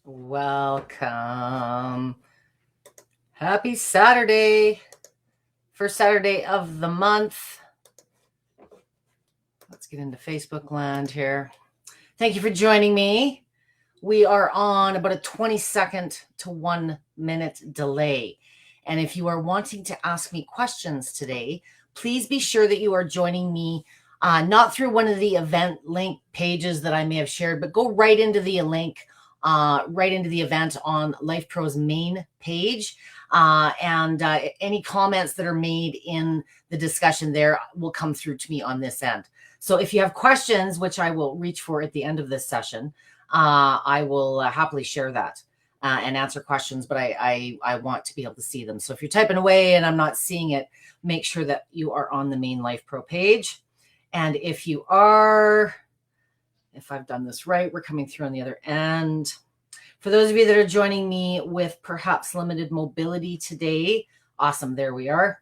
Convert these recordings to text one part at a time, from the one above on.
Welcome. Happy Saturday. First Saturday of the month. Let's get into Facebook land here. Thank you for joining me. We are on about a 20-second to 1 minute delay. And if you are wanting to ask me questions today, please be sure that you are joining me not through one of the event link pages that I may have shared, but go right into the link, right into the event on Lifepro's main page. And any comments that are made in the discussion there will come through to me on this end. So if you have questions, which I will reach for at the end of this session, I will happily share that and answer questions, but I want to be able to see them. So if you're typing away and I'm not seeing it, make sure that you are on the main Lifepro page. And if you are, if I've done this right, we're coming through on the other end. For those of you that are joining me with perhaps limited mobility today, awesome, there we are.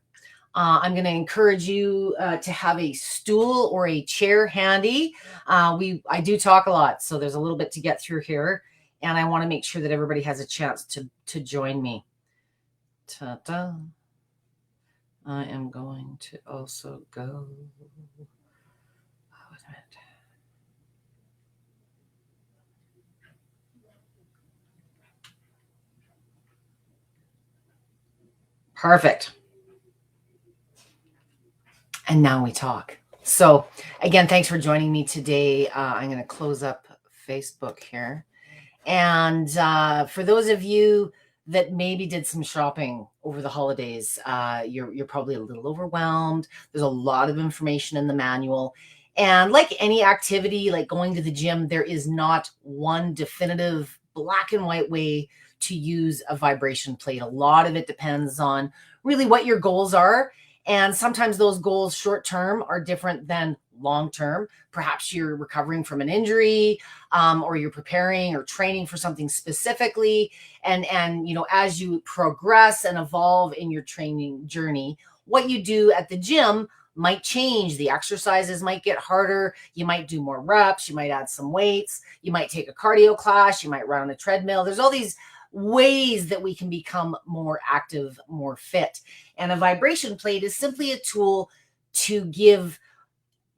I'm going to encourage you to have a stool or a chair handy. I do talk a lot, so there's a little bit to get through here, and I want to make sure that everybody has a chance to join me. Ta-da. I am going to also go. Wait a minute. Perfect. And now we talk. So again, thanks for joining me today. I'm going to close up Facebook here. And for those of you that maybe did some shopping over the holidays, you're probably a little overwhelmed. There's a lot of information in the manual. And like any activity, like going to the gym, there is not one definitive black and white way to use a vibration plate. A lot of it depends on really what your goals are. And sometimes those goals short term are different than long term. Perhaps you're recovering from an injury, or you're preparing or training for something specifically. And you know, as you progress and evolve in your training journey, what you do at the gym might change. The exercises might get harder. You might do more reps. You might add some weights. You might take a cardio class. You might run on a treadmill. There's all these ways that we can become more active, more fit. And a vibration plate is simply a tool to give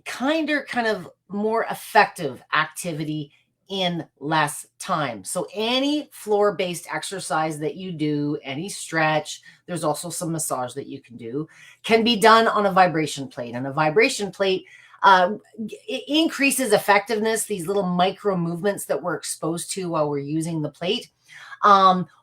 kind of more effective activity in less time. So any floor-based exercise that you do, any stretch, there's also some massage that you can do, can be done on a vibration plate. And a vibration plate it increases effectiveness, these little micro movements that we're exposed to while we're using the plate.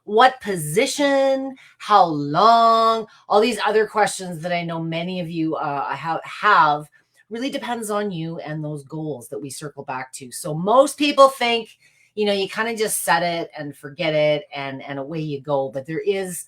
What position, how long, all these other questions that I know many of you have really depends on you and those goals that we circle back to. So most people think, you know, you kind of just set it and forget it and away you go. But there is,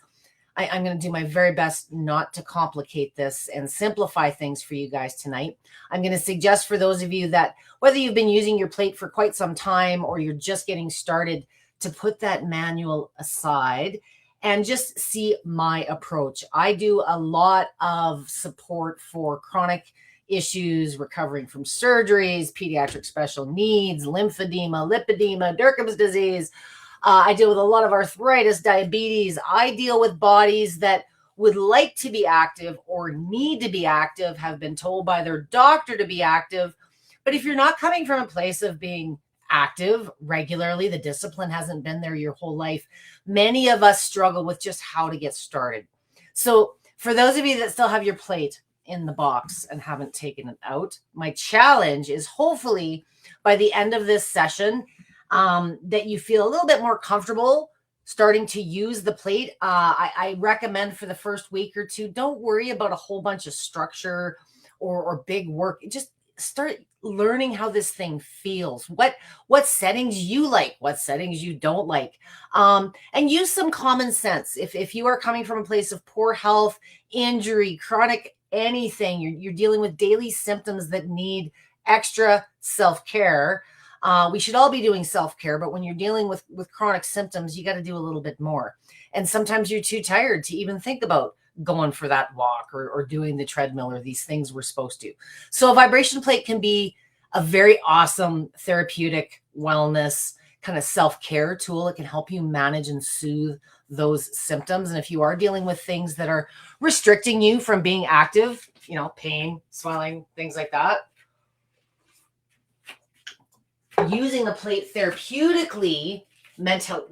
I'm going to do my very best not to complicate this and simplify things for you guys tonight. I'm going to suggest for those of you that whether you've been using your plate for quite some time or you're just getting started, to put that manual aside and just see my approach. I do a lot of support for chronic issues, recovering from surgeries, pediatric special needs, lymphedema, lipedema, Derkim's disease. I deal with a lot of arthritis, diabetes. I deal with bodies that would like to be active or need to be active, have been told by their doctor to be active. But if you're not coming from a place of being active regularly, the discipline hasn't been there your whole life, many of us struggle with just how to get started. So for those of you that still have your plate in the box and haven't taken it out, my challenge is hopefully by the end of this session that you feel a little bit more comfortable starting to use the plate. I recommend for the first week or two, don't worry about a whole bunch of structure or big work. Just start learning how this thing feels, what settings you like, what settings you don't like, and use some common sense. If you are coming from a place of poor health, injury, chronic anything, you're dealing with daily symptoms that need extra self-care. We should all be doing self-care, but when you're dealing with chronic symptoms, you got to do a little bit more. And sometimes you're too tired to even think about going for that walk or doing the treadmill or these things we're supposed to. So a vibration plate can be a very awesome therapeutic wellness kind of self-care tool. It can help you manage and soothe those symptoms. And if you are dealing with things that are restricting you from being active, you know, pain, swelling, things like that, using the plate therapeutically,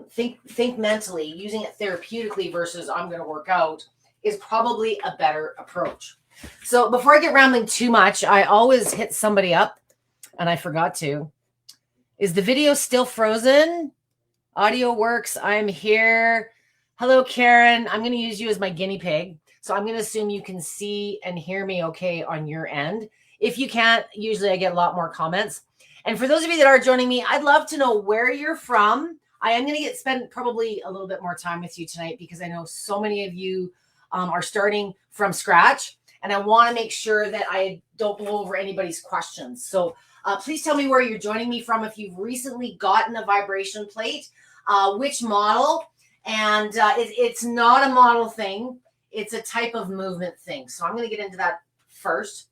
think mentally, using it therapeutically versus I'm going to work out is probably a better approach. So before I get rambling too much, I always hit somebody up, and I forgot to. Is the video still frozen? Audio works. I'm here. Hello, Karen. I'm going to use you as my guinea pig. So I'm going to assume you can see and hear me okay on your end. If you can't, usually I get a lot more comments. And for those of you that are joining me, I'd love to know where you're from. I am going to spend probably a little bit more time with you tonight because I know so many of you are starting from scratch. And I want to make sure that I don't blow over anybody's questions. So please tell me where you're joining me from. If you've recently gotten a vibration plate, which model, and it's not a model thing. It's a type of movement thing. So I'm going to get into that first.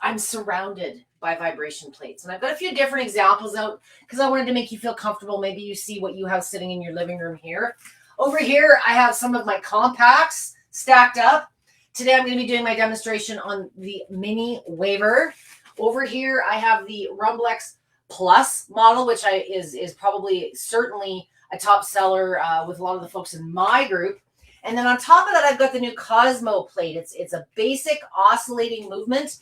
I'm surrounded by vibration plates, and I've got a few different examples out because I wanted to make you feel comfortable. Maybe you see what you have sitting in your living room here. Over here, I have some of my compacts stacked up. Today, I'm going to be doing my demonstration on the mini waiver. Over here, I have the Rumblex Plus model, which is probably certainly a top seller with a lot of the folks in my group. And then on top of that, I've got the new Cosmo plate. It's a basic oscillating movement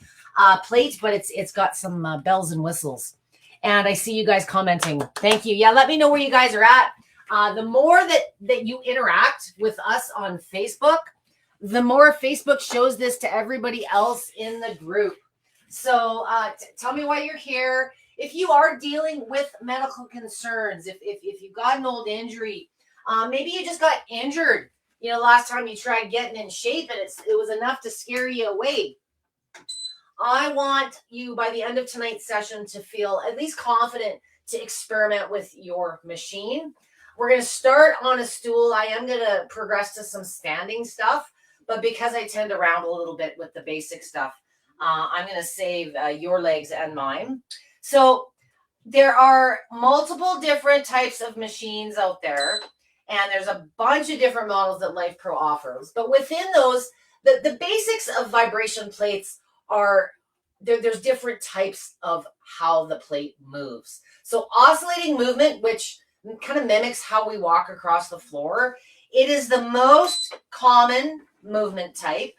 plate, but it's got some bells and whistles. And I see you guys commenting. Thank you. Yeah, let me know where you guys are at. The more that you interact with us on Facebook, the more Facebook shows this to everybody else in the group. So tell me why you're here. If you are dealing with medical concerns, if you've got an old injury, maybe you just got injured, you know, last time you tried getting in shape and it was enough to scare you away. I want you by the end of tonight's session to feel at least confident to experiment with your machine. We're going to start on a stool. I am going to progress to some standing stuff. But because I tend to ramble a little bit with the basic stuff, I'm going to save your legs and mine. So there are multiple different types of machines out there, and there's a bunch of different models that Lifepro offers. But within those, the basics of vibration plates are, there's different types of how the plate moves. So oscillating movement, which kind of mimics how we walk across the floor, it is the most common movement type.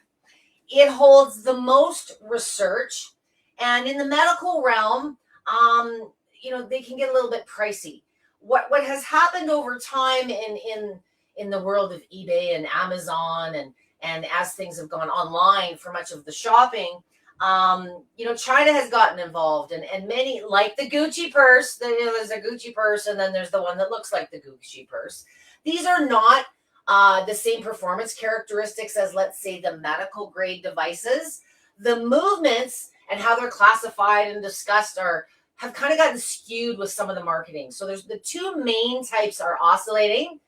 It holds the most research, and in the medical realm, you know, they can get a little bit pricey. What has happened over time in the world of eBay and Amazon and as things have gone online for much of the shopping, you know, China has gotten involved, and many, like the Gucci purse, there's a Gucci purse, and then there's the one that looks like the Gucci purse. These are not the same performance characteristics as, let's say, the medical grade devices. The movements and how they're classified and discussed have kind of gotten skewed with some of the marketing. So there's the two main types are oscillating,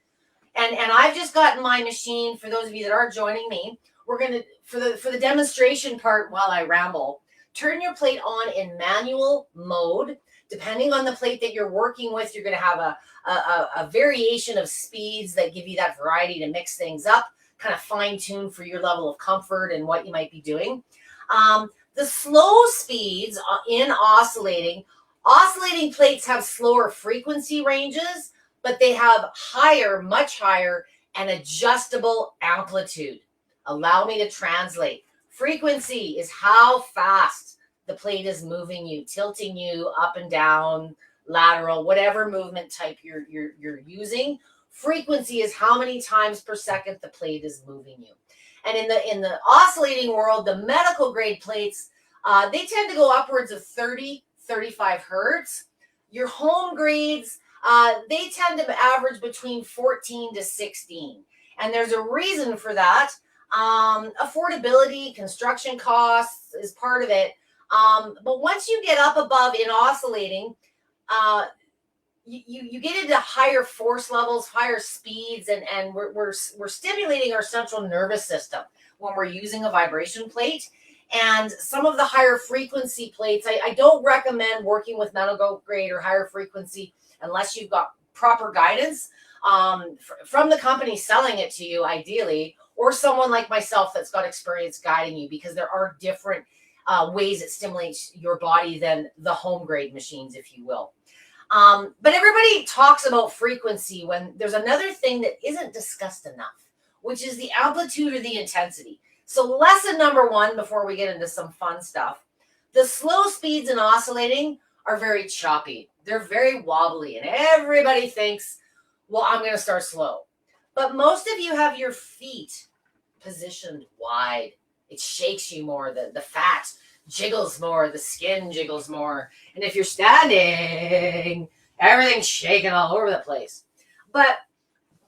and I've just gotten my machine. For those of you that are joining me, we're going to, for the demonstration part while I ramble, turn your plate on in manual mode. Depending on the plate that you're working with, you're going to have a variation of speeds that give you that variety to mix things up, kind of fine tune for your level of comfort and what you might be doing. The slow speeds in oscillating plates have slower frequency ranges, but they have higher, much higher, and adjustable amplitude. Allow me to translate. Frequency is how fast the plate is moving you, tilting you up and down, lateral, whatever movement type you're using. Frequency is how many times per second the plate is moving you. And in the oscillating world, the medical grade plates, they tend to go upwards of 30, 35 hertz. Your home grades, they tend to average between 14 to 16. And there's a reason for that. Affordability, construction costs is part of it. But once you get up above in oscillating, you get into higher force levels, higher speeds, and we're stimulating our central nervous system when we're using a vibration plate. And some of the higher frequency plates, I don't recommend working with medical grade or higher frequency unless you've got proper guidance from the company selling it to you, ideally, or someone like myself that's got experience guiding you, because there are different ways it stimulates your body than the home grade machines, if you will. But everybody talks about frequency when there's another thing that isn't discussed enough, which is the amplitude or the intensity. So lesson number one, before we get into some fun stuff, the slow speeds in oscillating are very choppy. They're very wobbly, and everybody thinks, well, I'm going to start slow. But most of you have your feet positioned wide. It shakes you more. The fat jiggles more. The skin jiggles more. And if you're standing, everything's shaking all over the place. But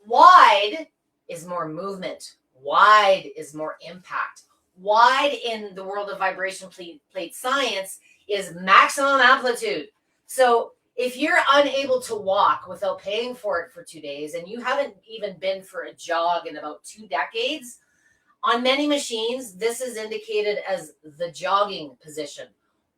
wide is more movement. Wide is more impact. Wide in the world of vibration plate science is maximum amplitude. So if you're unable to walk without paying for it for 2 days, and you haven't even been for a jog in about 2 decades, on many machines, this is indicated as the jogging position.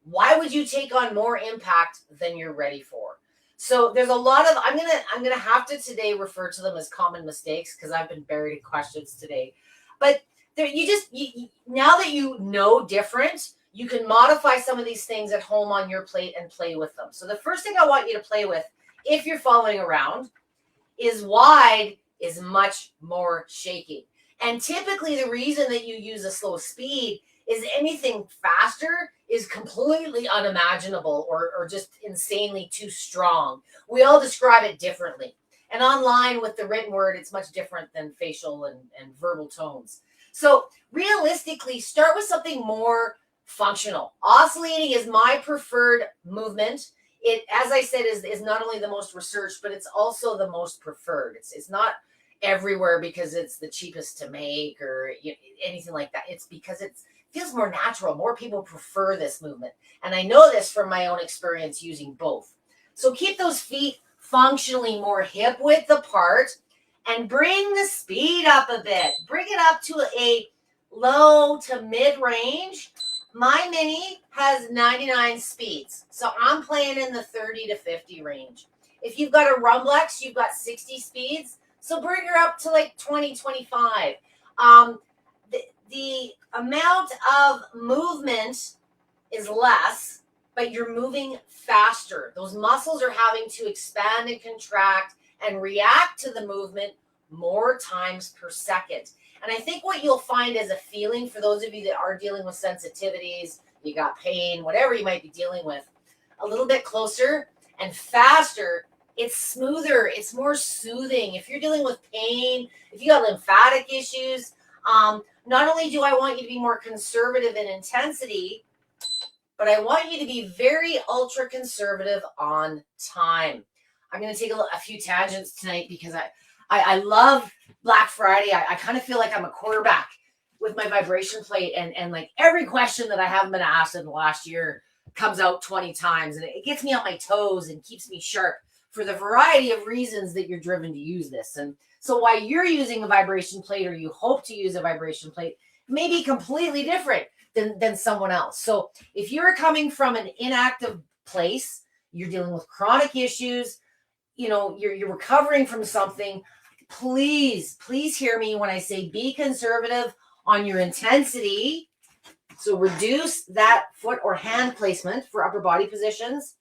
Why would you take on more impact than you're ready for? So there's a lot of, I'm gonna have to today refer to them as common mistakes, because I've been buried in questions today. But there, now that you know different, you can modify some of these things at home on your plate and play with them. So the first thing I want you to play with, if you're following around, is wide is much more shaky. And typically the reason that you use a slow speed is anything faster is completely unimaginable or just insanely too strong. We all describe it differently. And online with the written word, it's much different than facial and verbal tones. So realistically, start with something more functional. Oscillating is my preferred movement. It, as I said, is not only the most researched, but it's also the most preferred. It's not everywhere because it's the cheapest to make or anything like that. It's because it feels more natural. More people prefer this movement. And I know this from my own experience using both. So keep those feet functionally more hip width apart and bring the speed up a bit. Bring it up to a low to mid range. My Mini has 99 speeds. So I'm playing in the 30 to 50 range. If you've got a Rumblex, you've got 60 speeds. So bring her up to like 20, 25. The amount of movement is less, but you're moving faster. Those muscles are having to expand and contract and react to the movement more times per second. And I think what you'll find as a feeling for those of you that are dealing with sensitivities, you got pain, whatever you might be dealing with, a little bit closer and faster, it's smoother, it's more soothing. If you're dealing with pain, if you got lymphatic issues, not only do I want you to be more conservative in intensity, but I want you to be very ultra conservative on time. I'm going to take a few tangents tonight because I love Black Friday. I kind of feel like I'm a quarterback with my vibration plate, and like every question that I haven't been asked in the last year comes out 20 times, and it gets me on my toes and keeps me sharp for the variety of reasons that you're driven to use this. And so why you're using a vibration plate, or you hope to use a vibration plate, may be completely different than someone else. So if you're coming from an inactive place, you're dealing with chronic issues, you're recovering from something, please hear me when I say be conservative on your intensity. So reduce that foot or hand placement for upper body positions,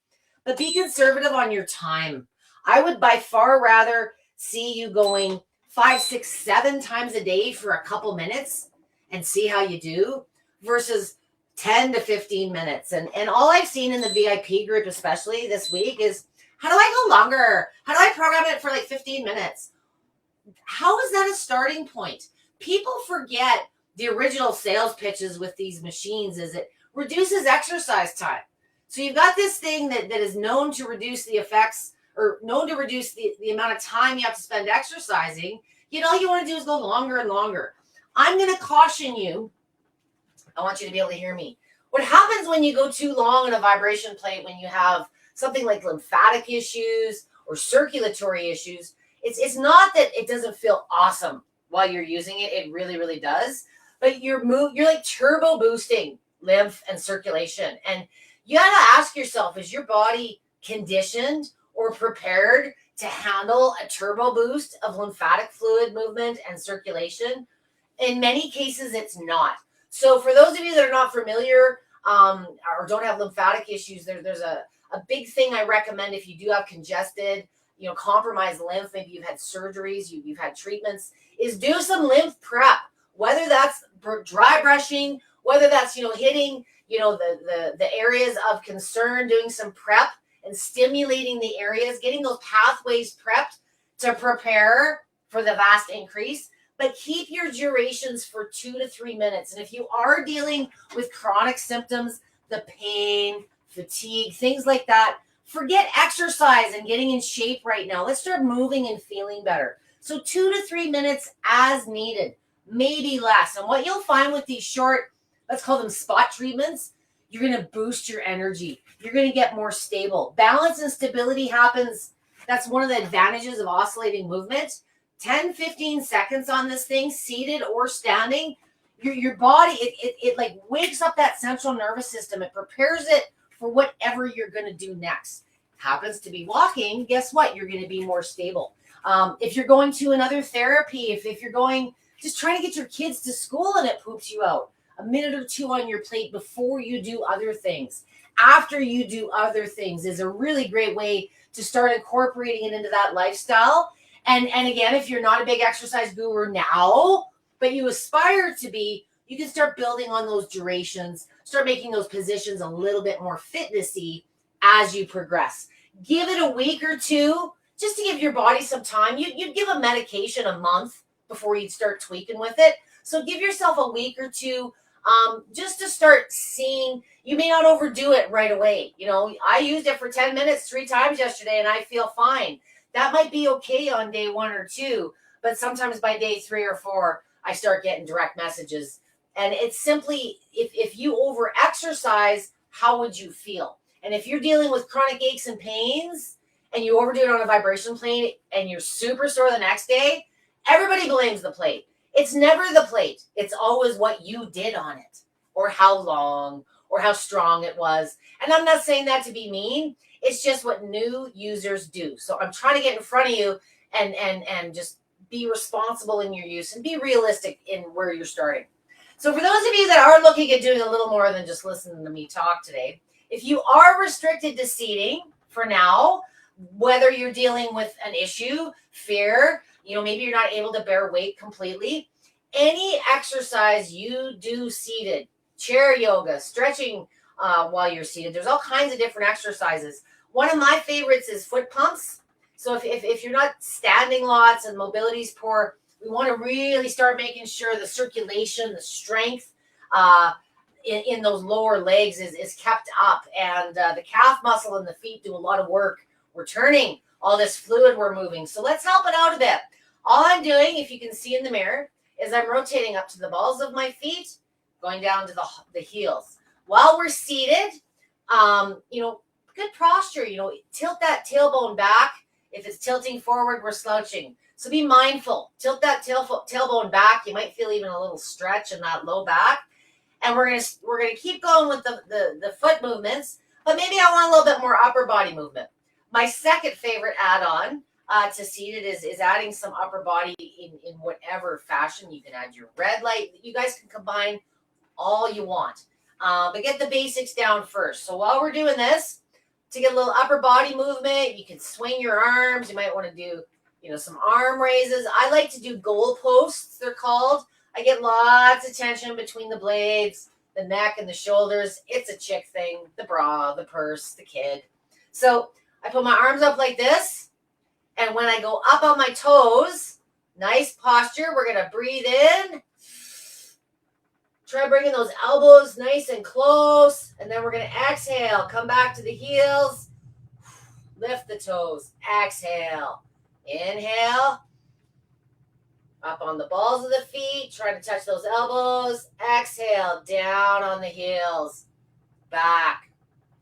but be conservative on your time. I would by far rather see you going 5, 6, 7 times a day for a couple minutes and see how you do versus 10 to 15 minutes. And all I've seen in the VIP group, especially this week, is how do I go longer? How do I program it for like 15 minutes? How is that a starting point? People forget the original sales pitches with these machines is it reduces exercise time. So you've got this thing that is known to reduce the effects, or known to reduce the amount of time you have to spend exercising. All you want to do is go longer and longer. I'm going to caution you. I want you to be able to hear me. What happens when you go too long on a vibration plate, when you have something like lymphatic issues or circulatory issues, it's not that it doesn't feel awesome while you're using it. It really, really does. But you're like turbo boosting lymph and circulation. And you got to ask yourself, is your body conditioned or prepared to handle a turbo boost of lymphatic fluid movement and circulation. In many cases, it's not. So for those of you that are not familiar or don't have lymphatic issues, there's a big thing I recommend if you do have congested, compromised lymph, maybe you've had surgeries, you've had treatments, is do some lymph prep, whether that's dry brushing, whether that's, hitting, the areas of concern, doing some prep and stimulating the areas, getting those pathways prepped to prepare for the vast increase. But keep your durations for 2 to 3 minutes. And if you are dealing with chronic symptoms, the pain, fatigue, things like that, forget exercise and getting in shape right now. Let's start moving and feeling better. So 2 to 3 minutes as needed, maybe less. And what you'll find with these short, let's call them spot treatments, you're going to boost your energy. You're going to get more stable. Balance and stability happens. That's one of the advantages of oscillating movement. 10, 15 seconds on this thing, seated or standing, your body, it like wakes up that central nervous system. It prepares it for whatever you're going to do next. Happens to be walking, guess what? You're going to be more stable. If you're going to another therapy, if you're going, just trying to get your kids to school and it poops you out, a minute or two on your plate before you do other things. After you do other things is a really great way to start incorporating it into that lifestyle. And again, if you're not a big exercise guru now, but you aspire to be, you can start building on those durations, start making those positions a little bit more fitnessy as you progress. Give it a week or two just to give your body some time. You'd give a medication a month before you'd start tweaking with it. So give yourself a week or two just to start seeing. You may not overdo it right away. I used it for 10 minutes 3 times yesterday and I feel fine. That might be okay on day 1 or 2, but sometimes by day 3 or 4, I start getting direct messages. And it's simply, if you over exercise, how would you feel? And if you're dealing with chronic aches and pains and you overdo it on a vibration plate and you're super sore the next day, everybody blames the plate. It's never the plate. It's always what you did on it, or how long, or how strong it was. And I'm not saying that to be mean. It's just what new users do. So I'm trying to get in front of you and just be responsible in your use and be realistic in where you're starting. So for those of you that are looking at doing a little more than just listening to me talk today, if you are restricted to seating for now, whether you're dealing with an issue, fear, maybe you're not able to bear weight completely, any exercise you do seated, chair yoga, stretching while you're seated, there's all kinds of different exercises. One of my favorites is foot pumps. So if you're not standing lots and mobility's poor, we want to really start making sure the circulation, the strength in those lower legs is kept up. And the calf muscle and the feet do a lot of work. We're turning all this fluid we're moving. So let's help it out a bit. All I'm doing, if you can see in the mirror, is I'm rotating up to the balls of my feet, going down to the heels. While we're seated, good posture, tilt that tailbone back. If it's tilting forward, we're slouching. So be mindful. Tilt that tailbone back. You might feel even a little stretch in that low back. And we're gonna keep going with the foot movements, but maybe I want a little bit more upper body movement. My second favorite add-on to seated is adding some upper body in whatever fashion. You can add your red light. You guys can combine all you want. But get the basics down first. So while we're doing this, to get a little upper body movement, you can swing your arms. You might want to do, some arm raises. I like to do goal posts, they're called. I get lots of tension between the blades, the neck and the shoulders. It's a chick thing, the bra, the purse, the kid. So I put my arms up like this. And when I go up on my toes, nice posture. We're going to breathe in. Try bringing those elbows nice and close. And then we're going to exhale. Come back to the heels. Lift the toes. Exhale. Inhale. Up on the balls of the feet. Try to touch those elbows. Exhale. Down on the heels. Back.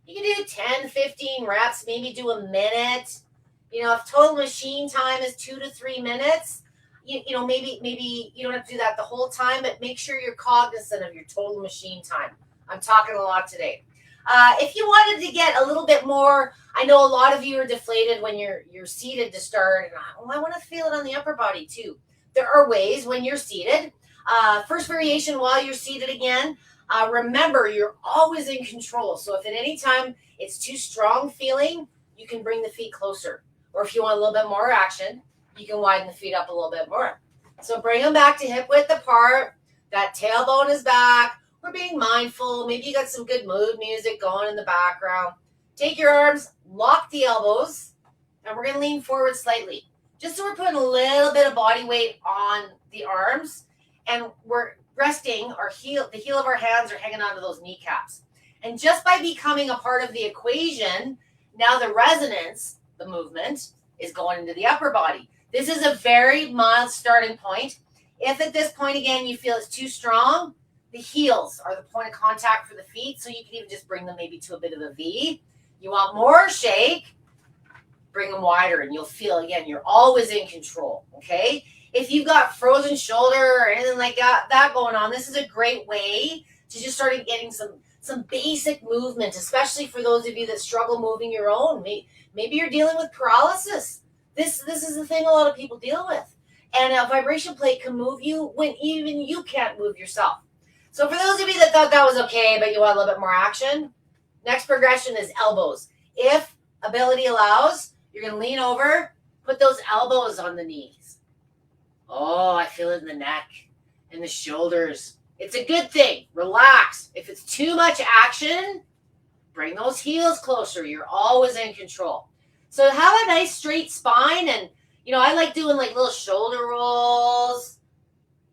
You can do 10, 15 reps. Maybe do a minute. If total machine time is 2 to 3 minutes, maybe you don't have to do that the whole time, but make sure you're cognizant of your total machine time. I'm talking a lot today. If you wanted to get a little bit more, I know a lot of you are deflated when you're seated to start, and I want to feel it on the upper body too. There are ways when you're seated. First variation while you're seated again. Remember, you're always in control. So if at any time it's too strong feeling, you can bring the feet closer. Or if you want a little bit more action, you can widen the feet up a little bit more. So bring them back to hip width apart. That tailbone is back. We're being mindful. Maybe you got some good mood music going in the background. Take your arms, lock the elbows, and we're going to lean forward slightly. Just so we're putting a little bit of body weight on the arms, and we're resting our heel, the heel of our hands are hanging onto those kneecaps. And just by becoming a part of the equation, now the resonance, the movement, is going into the upper body. This is a very mild starting point. If at this point, again, you feel it's too strong, the heels are the point of contact for the feet, so you can even just bring them maybe to a bit of a V. You want more shake, bring them wider, and you'll feel, again, you're always in control, okay? If you've got frozen shoulder or anything like that going on, this is a great way to just start getting some basic movement, especially for those of you that struggle moving your own. Maybe you're dealing with paralysis. This is the thing a lot of people deal with. And a vibration plate can move you when even you can't move yourself. So for those of you that thought that was okay, but you want a little bit more action, next progression is elbows. If ability allows, you're going to lean over, put those elbows on the knees. Oh, I feel it in the neck and the shoulders. It's a good thing. Relax. If it's too much action, bring those heels closer. You're always in control. So have a nice straight spine, and I like doing like little shoulder rolls.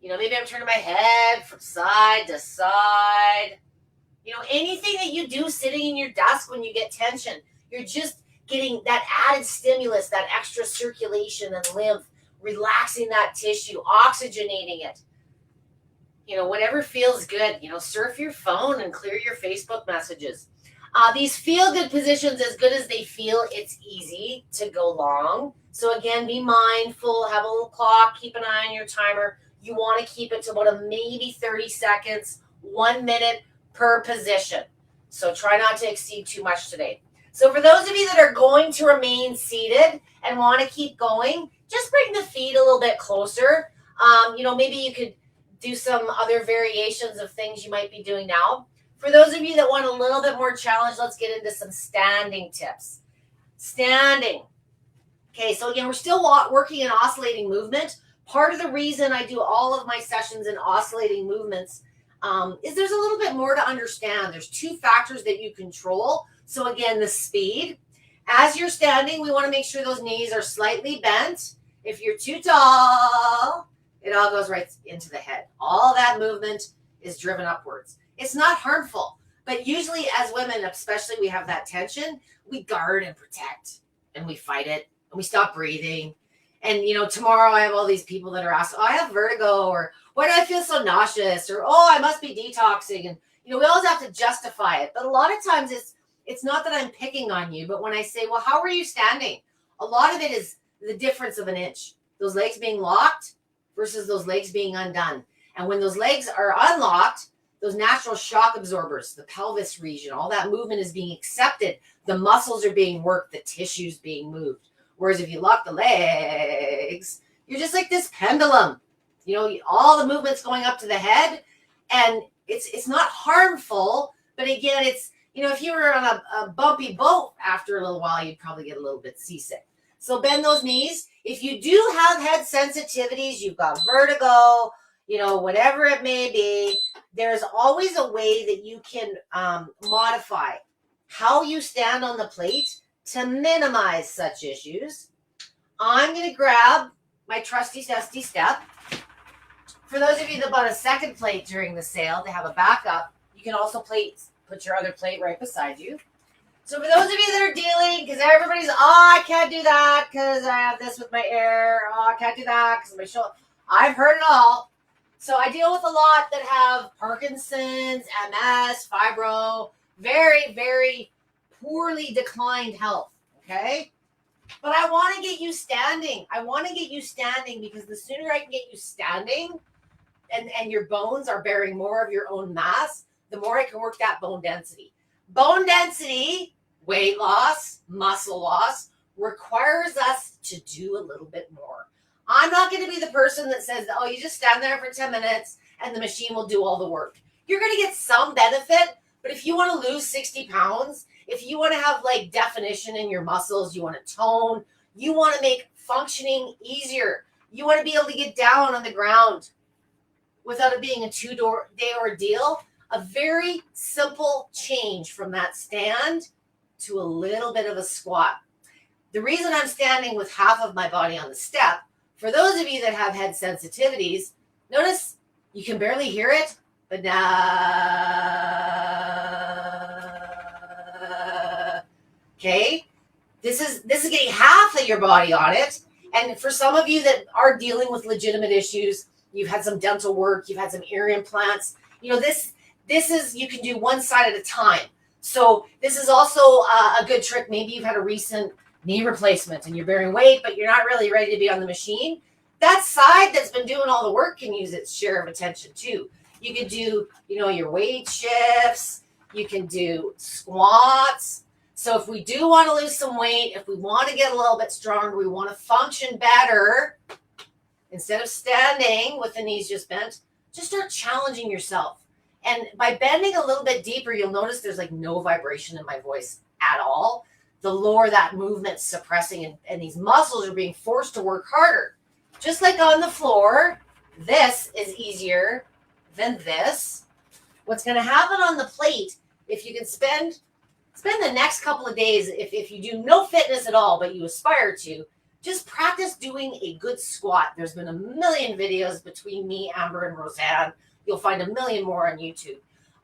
Maybe I'm turning my head from side to side. Anything that you do sitting in your desk when you get tension, you're just getting that added stimulus, that extra circulation and lymph, relaxing that tissue, oxygenating it. Whatever feels good. Surf your phone and clear your Facebook messages. These feel-good positions, as good as they feel, it's easy to go long. So again, be mindful, have a little clock, keep an eye on your timer. You want to keep it to about maybe 30 seconds, 1 minute per position. So try not to exceed too much today. So for those of you that are going to remain seated and want to keep going, just bring the feet a little bit closer. Maybe you could do some other variations of things you might be doing now. For those of you that want a little bit more challenge, let's get into some standing tips. Standing. Okay, so again, we're still working in oscillating movement. Part of the reason I do all of my sessions in oscillating movements is there's a little bit more to understand. There's two factors that you control. So again, the speed. As you're standing, we want to make sure those knees are slightly bent. If you're too tall, it all goes right into the head. All that movement is driven upwards. It's not harmful, but usually as women, especially, we have that tension. We guard and protect, and we fight it, and we stop breathing. And, tomorrow I have all these people that are asking, I have vertigo, or why do I feel so nauseous? Or, I must be detoxing. And, we always have to justify it. But a lot of times it's not that I'm picking on you, but when I say, well, how are you standing? A lot of it is the difference of an inch. Those legs being locked versus those legs being undone. And when those legs are unlocked, those natural shock absorbers, the pelvis region, all that movement is being accepted. The muscles are being worked, the tissue's being moved. Whereas if you lock the legs, you're just like this pendulum. All the movement's going up to the head, and it's not harmful, but again, it's, if you were on a bumpy boat after a little while, you'd probably get a little bit seasick. So bend those knees. If you do have head sensitivities, you've got vertigo, whatever it may be, there's always a way that you can modify how you stand on the plate to minimize such issues. I'm going to grab my trusty dusty step. For those of you that bought a second plate during the sale, they have a backup. You can also put your other plate right beside you. So for those of you that are dealing, because everybody's, I can't do that because I have this with my air. I can't do that because of my shoulder. I've heard it all. So I deal with a lot that have Parkinson's, MS, fibro, very, very poorly declined health, okay? But I want to get you standing. I want to get you standing because the sooner I can get you standing and your bones are bearing more of your own mass, the more I can work that bone density. Bone density, weight loss, muscle loss, requires us to do a little bit more. I'm not going to be the person that says, oh, you just stand there for 10 minutes and the machine will do all the work. You're going to get some benefit, but if you want to lose 60 pounds, if you want to have like definition in your muscles, you want to tone, you want to make functioning easier, you want to be able to get down on the ground without it being a 2-day ordeal, a very simple change from that stand to a little bit of a squat. The reason I'm standing with half of my body on the step, for those of you that have head sensitivities, notice you can barely hear it, but okay, this is getting half of your body on it. And for some of you that are dealing with legitimate issues, you've had some dental work, you've had some ear implants, this is, you can do one side at a time. So this is also a good trick. Maybe you've had a recent knee replacement and you're bearing weight, but you're not really ready to be on the machine. That side that's been doing all the work can use its share of attention too. You could do, your weight shifts. You can do squats. So if we do want to lose some weight, if we want to get a little bit stronger, we want to function better, instead of standing with the knees just bent, just start challenging yourself. And by bending a little bit deeper, you'll notice there's like no vibration in my voice at all. The lower that movement's suppressing, and these muscles are being forced to work harder. Just like on the floor, this is easier than this. What's going to happen on the plate, if you can spend the next couple of days, if you do no fitness at all, but you aspire to, just practice doing a good squat. There's been a million videos between me, Amber, and Roseanne. You'll find a million more on YouTube.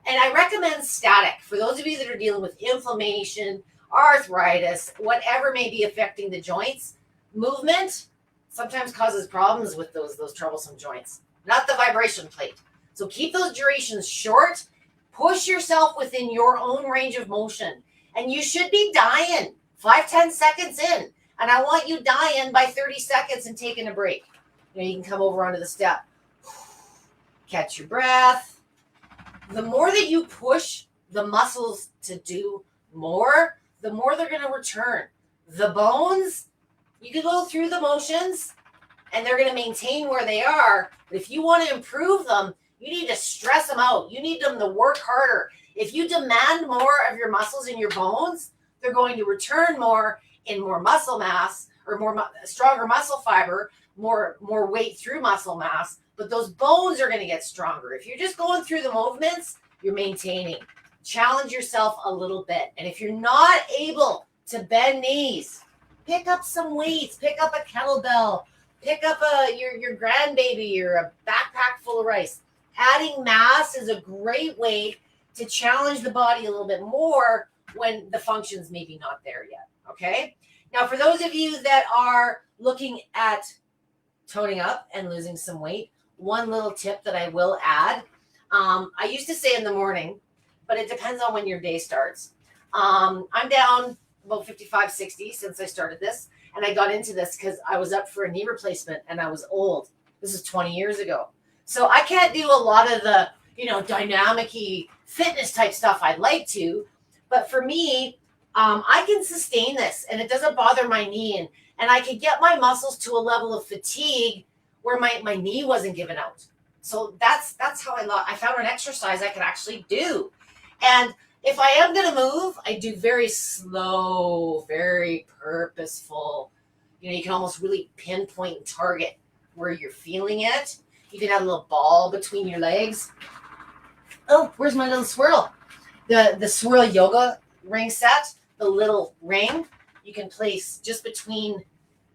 And I recommend static for those of you that are dealing with inflammation, arthritis, whatever may be affecting the joints. Movement sometimes causes problems with those troublesome joints, not the vibration plate. So keep those durations short. Push yourself within your own range of motion. And you should be dying 5-10 seconds in. And I want you dying by 30 seconds and taking a break. You can come over onto the step. Catch your breath. The more that you push the muscles to do more, the more they're going to return. The bones, you can go through the motions and they're going to maintain where they are. But if you want to improve them, you need to stress them out. You need them to work harder. If you demand more of your muscles and your bones, they're going to return more in more muscle mass, or more stronger muscle fiber, more weight through muscle mass. But those bones are going to get stronger. If you're just going through the movements, you're maintaining. Challenge yourself a little bit. And if you're not able to bend knees, pick up some weights, pick up a kettlebell, pick up your grandbaby or a backpack full of rice. Adding mass is a great way to challenge the body a little bit more when the function's maybe not there yet. Okay? Now, for those of you that are looking at toning up and losing some weight, one little tip that I will add, I used to say in the morning, but it depends on when your day starts. I'm down about 55, 60 since I started this. And I got into this because I was up for a knee replacement and I was old. This is 20 years ago. So I can't do a lot of the, dynamic-y fitness type stuff I'd like to. But for me, I can sustain this and it doesn't bother my knee. And I can get my muscles to a level of fatigue where my knee wasn't given out. So that's how I found an exercise I could actually do. And if I am going to move, I do very slow, very purposeful. You can almost really pinpoint and target where you're feeling it. You can have a little ball between your legs. Oh, where's my little swirl? The swirl yoga ring set, the little ring, you can place just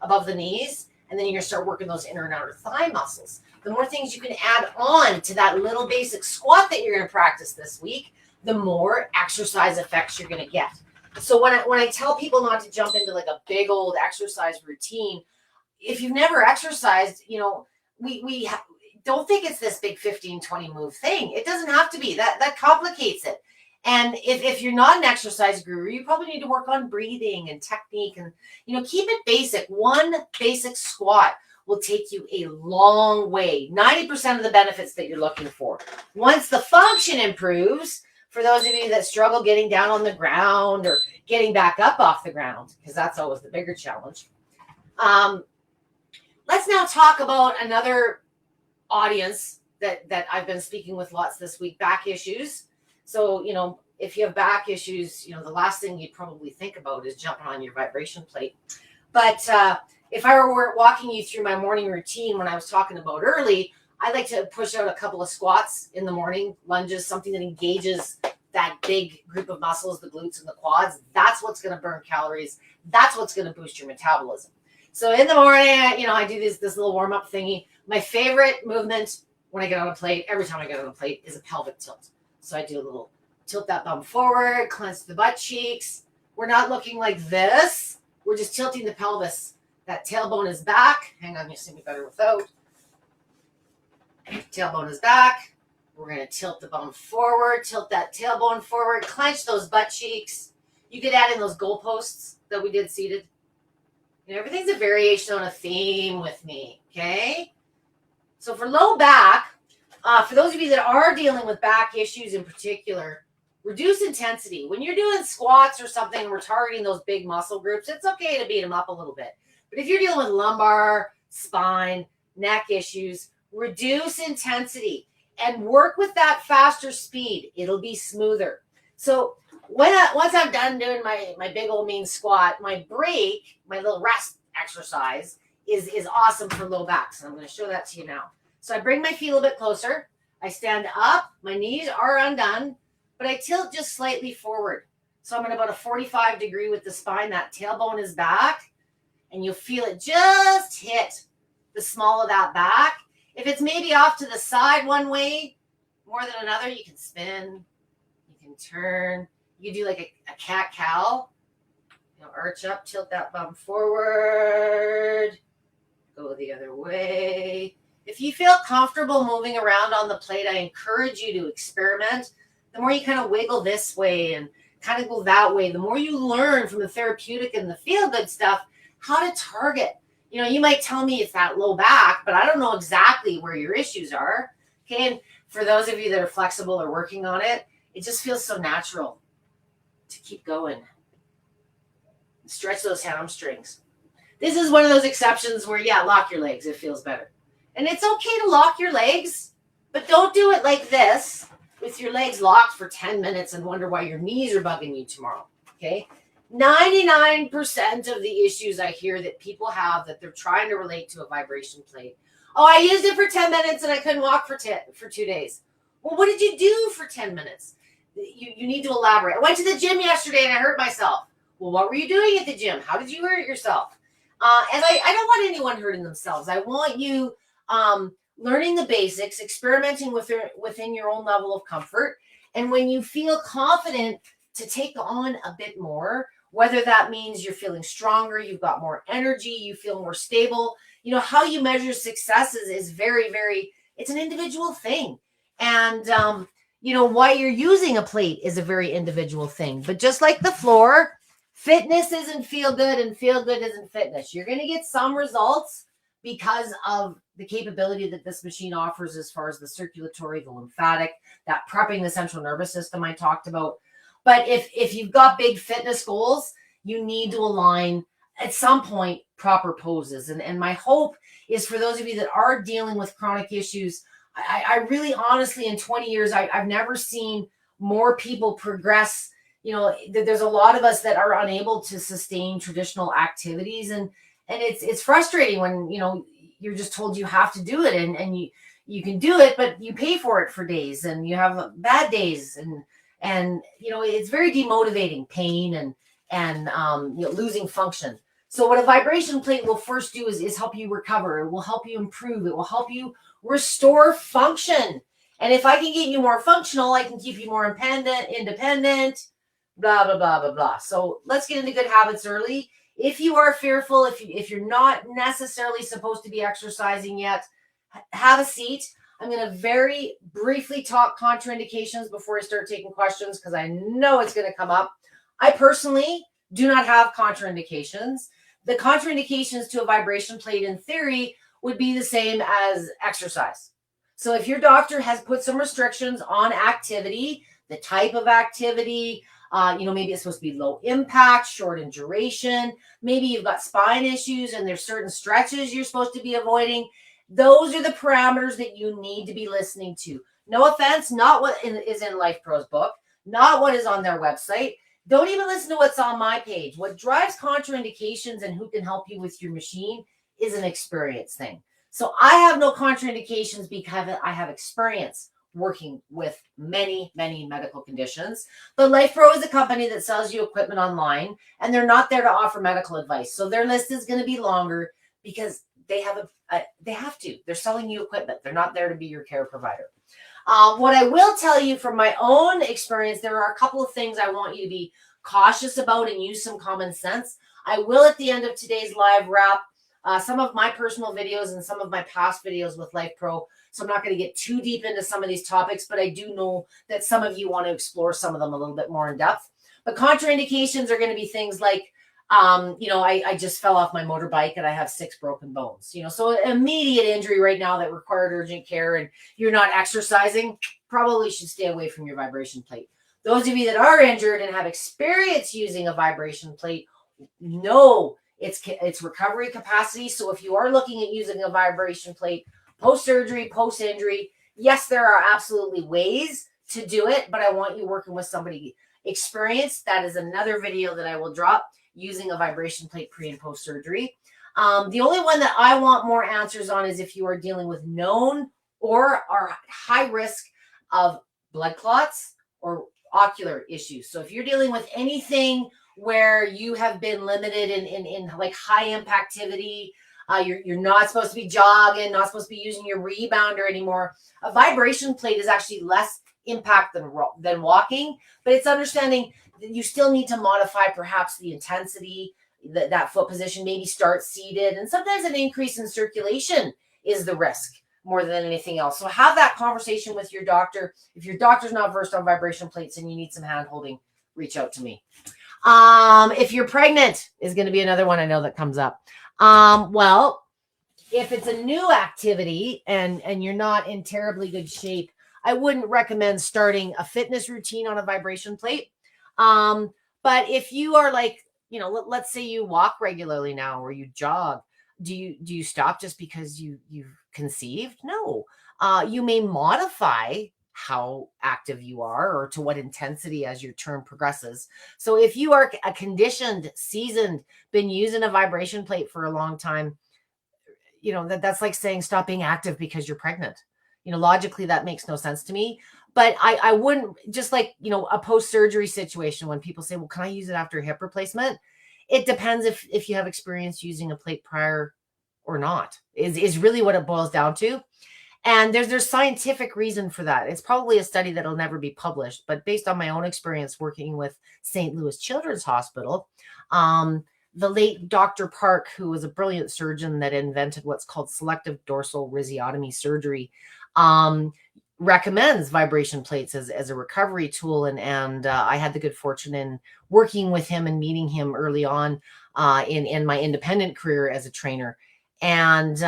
above the knees. And then you're going to start working those inner and outer thigh muscles. The more things you can add on to that little basic squat that you're going to practice this week, the more exercise effects you're going to get. So when I tell people not to jump into like a big old exercise routine, if you've never exercised, we don't think it's this big 15, 20 move thing. It doesn't have to be. That complicates it. And if you're not an exercise guru, you probably need to work on breathing and technique and, keep it basic. One basic squat will take you a long way. 90% of the benefits that you're looking for. Once the function improves, for those of you that struggle getting down on the ground or getting back up off the ground, because that's always the bigger challenge. Let's now talk about another audience that I've been speaking with lots this week, back issues. So, if you have back issues, the last thing you'd probably think about is jumping on your vibration plate. But if I were walking you through my morning routine when I was talking about early, I like to push out a couple of squats in the morning, lunges, something that engages that big group of muscles, the glutes and the quads. That's what's going to burn calories. That's what's going to boost your metabolism. So in the morning, I do this little warm-up thingy. My favorite movement when I get on a plate, every time I get on a plate, is a pelvic tilt. So I do a little tilt that bum forward, clench the butt cheeks. We're not looking like this. We're just tilting the pelvis. That tailbone is back. Hang on, you'll see me better without. Tailbone is back. We're going to tilt the bum forward, tilt that tailbone forward, clench those butt cheeks. You could add in those goalposts that we did seated. Everything's a variation on a theme with me, okay? So for low back, for those of you that are dealing with back issues in particular, reduce intensity. When you're doing squats or something and we're targeting those big muscle groups, it's okay to beat them up a little bit. But if you're dealing with lumbar, spine, neck issues, reduce intensity and work with that faster speed. It'll be smoother. So once I'm done doing my big old mean squat, my break, my little rest exercise is awesome for low back. So I'm going to show that to you now. So I bring my feet a little bit closer. I stand up. My knees are undone, but I tilt just slightly forward. So I'm in about a 45 degree with the spine. That tailbone is back, and you'll feel it just hit the small of that back. If it's maybe off to the side one way more than another, you can spin, you can turn. You can do like a cat-cow. Arch up, tilt that bum forward, go the other way. If you feel comfortable moving around on the plate, I encourage you to experiment. The more you kind of wiggle this way and kind of go that way, the more you learn from the therapeutic and the feel-good stuff how to target. You might tell me it's that low back, but I don't know exactly where your issues are. Okay, and for those of you that are flexible or working on it, it just feels so natural to keep going. Stretch those hamstrings. This is one of those exceptions where, lock your legs. It feels better. And it's okay to lock your legs, but don't do it like this with your legs locked for 10 minutes and wonder why your knees are bugging you tomorrow. Okay? 99% of the issues I hear that people have that they're trying to relate to a vibration plate. Oh, I used it for 10 minutes and I couldn't walk for 2 days. Well, what did you do for 10 minutes? You need to elaborate. I went to the gym yesterday and I hurt myself. Well, what were you doing at the gym? How did you hurt yourself? And I don't want anyone hurting themselves. I want you learning the basics, experimenting within your own level of comfort. And when you feel confident to take on a bit more, whether that means you're feeling stronger, you've got more energy, you feel more stable, how you measure success is very, very, it's an individual thing. And, why you're using a plate is a very individual thing. But just like the floor, fitness isn't feel good and feel good isn't fitness. You're going to get some results because of the capability that this machine offers as far as the circulatory, the lymphatic, that prepping the central nervous system I talked about. But if you've got big fitness goals, you need to align at some point proper poses. And my hope is for those of you that are dealing with chronic issues, I really honestly, in 20 years, I've never seen more people progress. There's a lot of us that are unable to sustain traditional activities. And it's frustrating when, you're just told you have to do it and you can do it, but you pay for it for days and you have bad days. And it's very demotivating, pain and losing function. So what a vibration plate will first do is help you recover. It will help you improve. It will help you restore function. And if I can get you more functional, I can keep you more independent, blah, blah, blah, blah, blah. So let's get into good habits early. If you are fearful, if you're not necessarily supposed to be exercising yet, have a seat. I'm going to very briefly talk contraindications before I start taking questions because I know it's going to come up. I personally do not have contraindications. The contraindications to a vibration plate in theory would be the same as exercise. So if your doctor has put some restrictions on activity, the type of activity. Maybe it's supposed to be low impact, short in duration. Maybe you've got spine issues and there's certain stretches you're supposed to be avoiding. Those are the parameters that you need to be listening to. No offense, not what is in Lifepro's book, not what is on their website. Don't even listen to what's on my page. What drives contraindications and who can help you with your machine is an experience thing. So I have no contraindications because I have experience working with many, many medical conditions. But Lifepro is a company that sells you equipment online, and they're not there to offer medical advice. So their list is going to be longer because they have to. They're selling you equipment. They're not there to be your care provider. What I will tell you from my own experience, there are a couple of things I want you to be cautious about and use some common sense. I will, at the end of today's live, wrap some of my personal videos and some of my past videos with Lifepro. So I'm not going to get too deep into some of these topics, but I do know that some of you want to explore some of them a little bit more in depth. But contraindications are going to be things like, I just fell off my motorbike and I have 6 broken bones. So immediate injury right now that required urgent care, and you're not exercising, probably should stay away from your vibration plate. Those of you that are injured and have experience using a vibration plate know its recovery capacity. So if you are looking at using a vibration plate post-surgery, post-injury, yes, there are absolutely ways to do it, but I want you working with somebody experienced. That is another video that I will drop, using a vibration plate pre and post-surgery. The only one that I want more answers on is if you are dealing with known or are high risk of blood clots or ocular issues. So if you're dealing with anything where you have been limited in like high impact activity, you're not supposed to be jogging, not supposed to be using your rebounder anymore. A vibration plate is actually less impact than walking, but it's understanding that you still need to modify perhaps the intensity, that foot position, maybe start seated, and sometimes an increase in circulation is the risk more than anything else. So have that conversation with your doctor. If your doctor's not versed on vibration plates and you need some hand holding, reach out to me. If you're pregnant is going to be another one I know that comes up. Well, if it's a new activity and you're not in terribly good shape, I wouldn't recommend starting a fitness routine on a vibration plate. But if you are like, let's say you walk regularly now or you jog, do you stop just because you've conceived? No. You may modify how active you are or to what intensity as your term progresses. So if you are a conditioned, seasoned, been using a vibration plate for a long time, that's like saying stop being active because you're pregnant. Logically that makes no sense to me. But I wouldn't, just like, a post-surgery situation when people say, well, can I use it after a hip replacement? It depends if you have experience using a plate prior or not, is really what it boils down to. And there's scientific reason for that. It's probably a study that'll never be published, but based on my own experience working with St. Louis Children's Hospital, the late Dr. Park, who was a brilliant surgeon that invented what's called selective dorsal rhizotomy surgery, recommends vibration plates as a recovery tool. And I had the good fortune in working with him and meeting him early on in my independent career as a trainer. And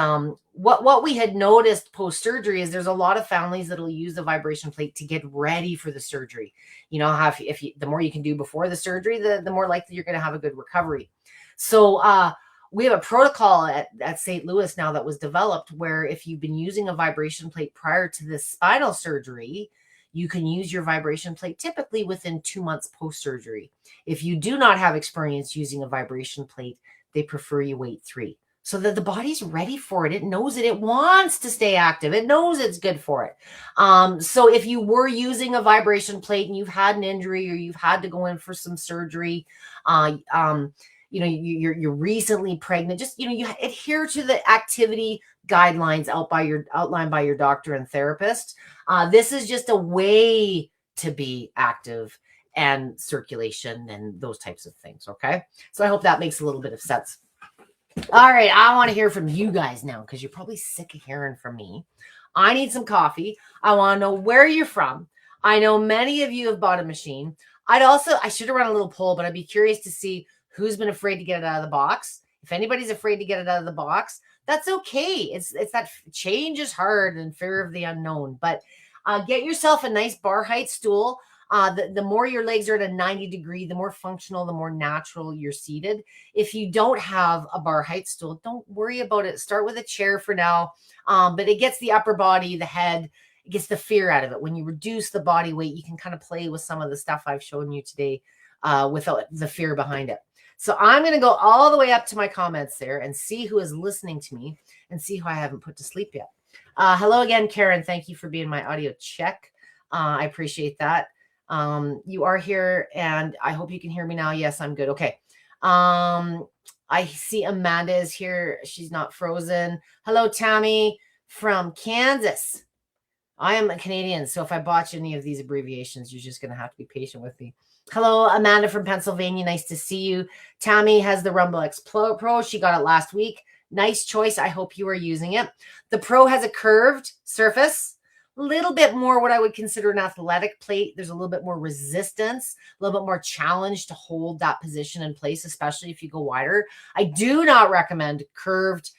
what we had noticed post-surgery is there's a lot of families that'll use the vibration plate to get ready for the surgery. How the more you can do before the surgery, the more likely you're going to have a good recovery. So we have a protocol at St. Louis now that was developed where if you've been using a vibration plate prior to this spinal surgery, you can use your vibration plate typically within 2 months post-surgery. If you do not have experience using a vibration plate, they prefer you wait 3. So that the body's ready for it. It knows it. It wants to stay active. It knows it's good for it. So if you were using a vibration plate and you've had an injury or you've had to go in for some surgery, you're recently pregnant, just, you adhere to the activity guidelines outlined by your doctor and therapist. This is just a way to be active and circulation and those types of things. Okay. So I hope that makes a little bit of sense. All right, I want to hear from you guys now because you're probably sick of hearing from me. I need some coffee. I want to know where you're from. I know many of you have bought a machine. I should have run a little poll, but I'd be curious to see who's been afraid to get it out of the box. If anybody's afraid to get it out of the box, that's okay. It's that change is hard and fear of the unknown. But get yourself a nice bar height stool. The more your legs are at a 90 degree, the more functional, the more natural you're seated. If you don't have a bar height stool, don't worry about it. Start with a chair for now. But it gets the upper body, the head, it gets the fear out of it. When you reduce the body weight, you can kind of play with some of the stuff I've shown you today without the fear behind it. So I'm going to go all the way up to my comments there and see who is listening to me and see who I haven't put to sleep yet. Hello again, Karen. Thank you for being my audio check. I appreciate that. You are here and I hope you can hear me now. Yes, I'm good. Okay. I see Amanda is here. She's not frozen. Hello, Tammy from Kansas. I am a Canadian, so if I botch any of these abbreviations, you're just going to have to be patient with me. Hello, Amanda from Pennsylvania. Nice to see you. Tammy has the Rumble X Pro. She got it last week. Nice choice. I hope you are using it. The Pro has a curved surface, a little bit more what I would consider an athletic plate. There's a little bit more resistance, a little bit more challenge to hold that position in place, especially if you go wider. I do not recommend curved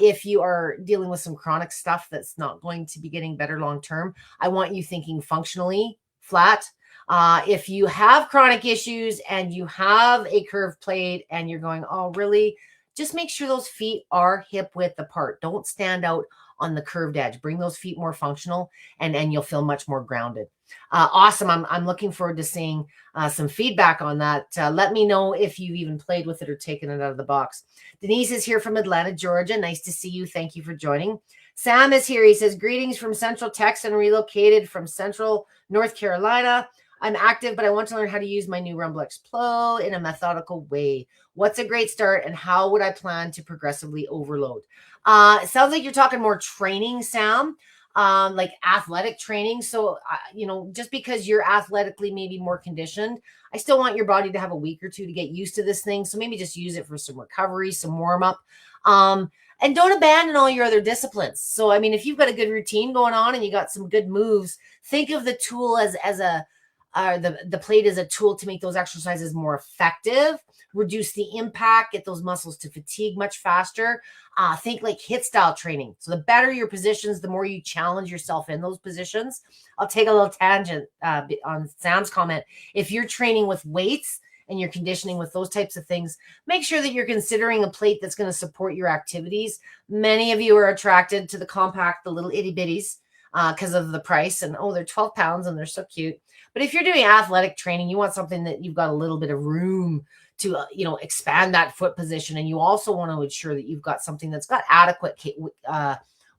if you are dealing with some chronic stuff that's not going to be getting better long-term. I want you thinking functionally flat. If you have chronic issues and you have a curved plate and you're going, oh, really? Just make sure those feet are hip width apart. Don't stand out on the curved edge. Bring those feet more functional and you'll feel much more grounded. Awesome. I'm looking forward to seeing some feedback on that. Let me know if you've even played with it or taken it out of the box. Denise is here from Atlanta, Georgia. Nice to see you. Thank you for joining. Sam is here. He says, greetings from Central Texas and relocated from Central North Carolina. I'm active, but I want to learn how to use my new Rumble X Pro in a methodical way. What's a great start and how would I plan to progressively overload? It sounds like you're talking more training, Sam, like athletic training. So, just because you're athletically maybe more conditioned, I still want your body to have a week or two to get used to this thing. So maybe just use it for some recovery, some warm up. And don't abandon all your other disciplines. So, I mean, if you've got a good routine going on and you got some good moves, think of the tool as the plate is a tool to make those exercises more effective, reduce the impact, get those muscles to fatigue much faster. Think like HIIT style training. So the better your positions, the more you challenge yourself in those positions. I'll take a little tangent on Sam's comment. If you're training with weights and you're conditioning with those types of things, make sure that you're considering a plate that's going to support your activities. Many of you are attracted to the compact, the little itty bitties because of the price. And they're 12 pounds and they're so cute. But if you're doing athletic training, you want something that you've got a little bit of room to, expand that foot position. And you also want to ensure that you've got something that's got adequate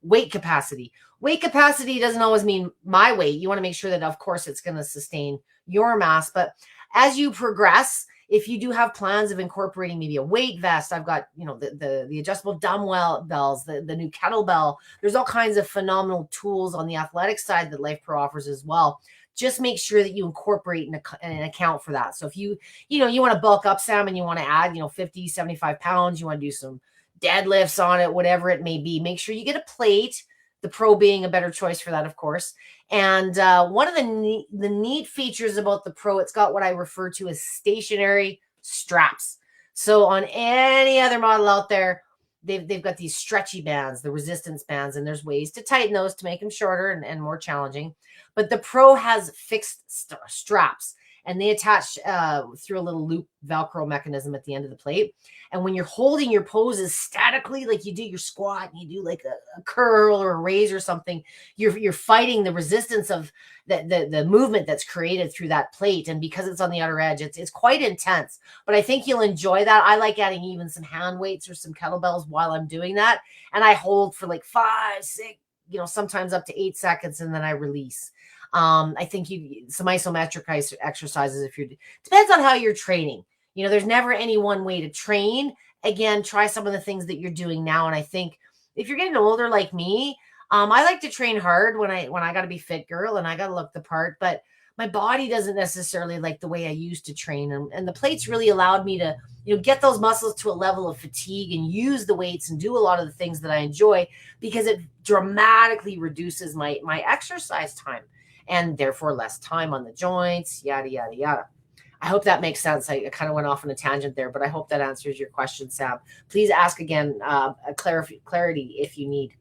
weight capacity. Weight capacity doesn't always mean my weight. You want to make sure that, of course, it's going to sustain your mass. But as you progress, if you do have plans of incorporating maybe a weight vest, I've got, the adjustable dumbbells, the new kettlebell. There's all kinds of phenomenal tools on the athletic side that Lifepro offers as well. Just make sure that you incorporate an account for that. So if you want to bulk up, Sam, and you want to add, 50, 75 pounds, you want to do some deadlifts on it, whatever it may be, make sure you get a plate, the Pro being a better choice for that, of course. And one of the neat features about the Pro, it's got what I refer to as stationary straps. So on any other model out there, they've got these stretchy bands, the resistance bands, and there's ways to tighten those to make them shorter and more challenging. But the Pro has fixed straps, and they attach through a little loop Velcro mechanism at the end of the plate. And when you're holding your poses statically, like you do your squat, and you do like a curl or a raise or something, you're fighting the resistance of the movement that's created through that plate. And because it's on the outer edge, it's quite intense. But I think you'll enjoy that. I like adding even some hand weights or some kettlebells while I'm doing that. And I hold for like 5, 6, sometimes up to 8 seconds, and then I release. I think some isometric exercises, depends on how you're training. There's never any one way to train. Again, try some of the things that you're doing now. And I think if you're getting older like me, I like to train hard when I got to be fit girl and I got to look the part, but my body doesn't necessarily like the way I used to train. And the plates really allowed me to, get those muscles to a level of fatigue and use the weights and do a lot of the things that I enjoy, because it dramatically reduces my exercise time and therefore less time on the joints, yada, yada, yada. I hope that makes sense. I kind of went off on a tangent there, but I hope that answers your question, Sam. Please ask again, clarity if you need.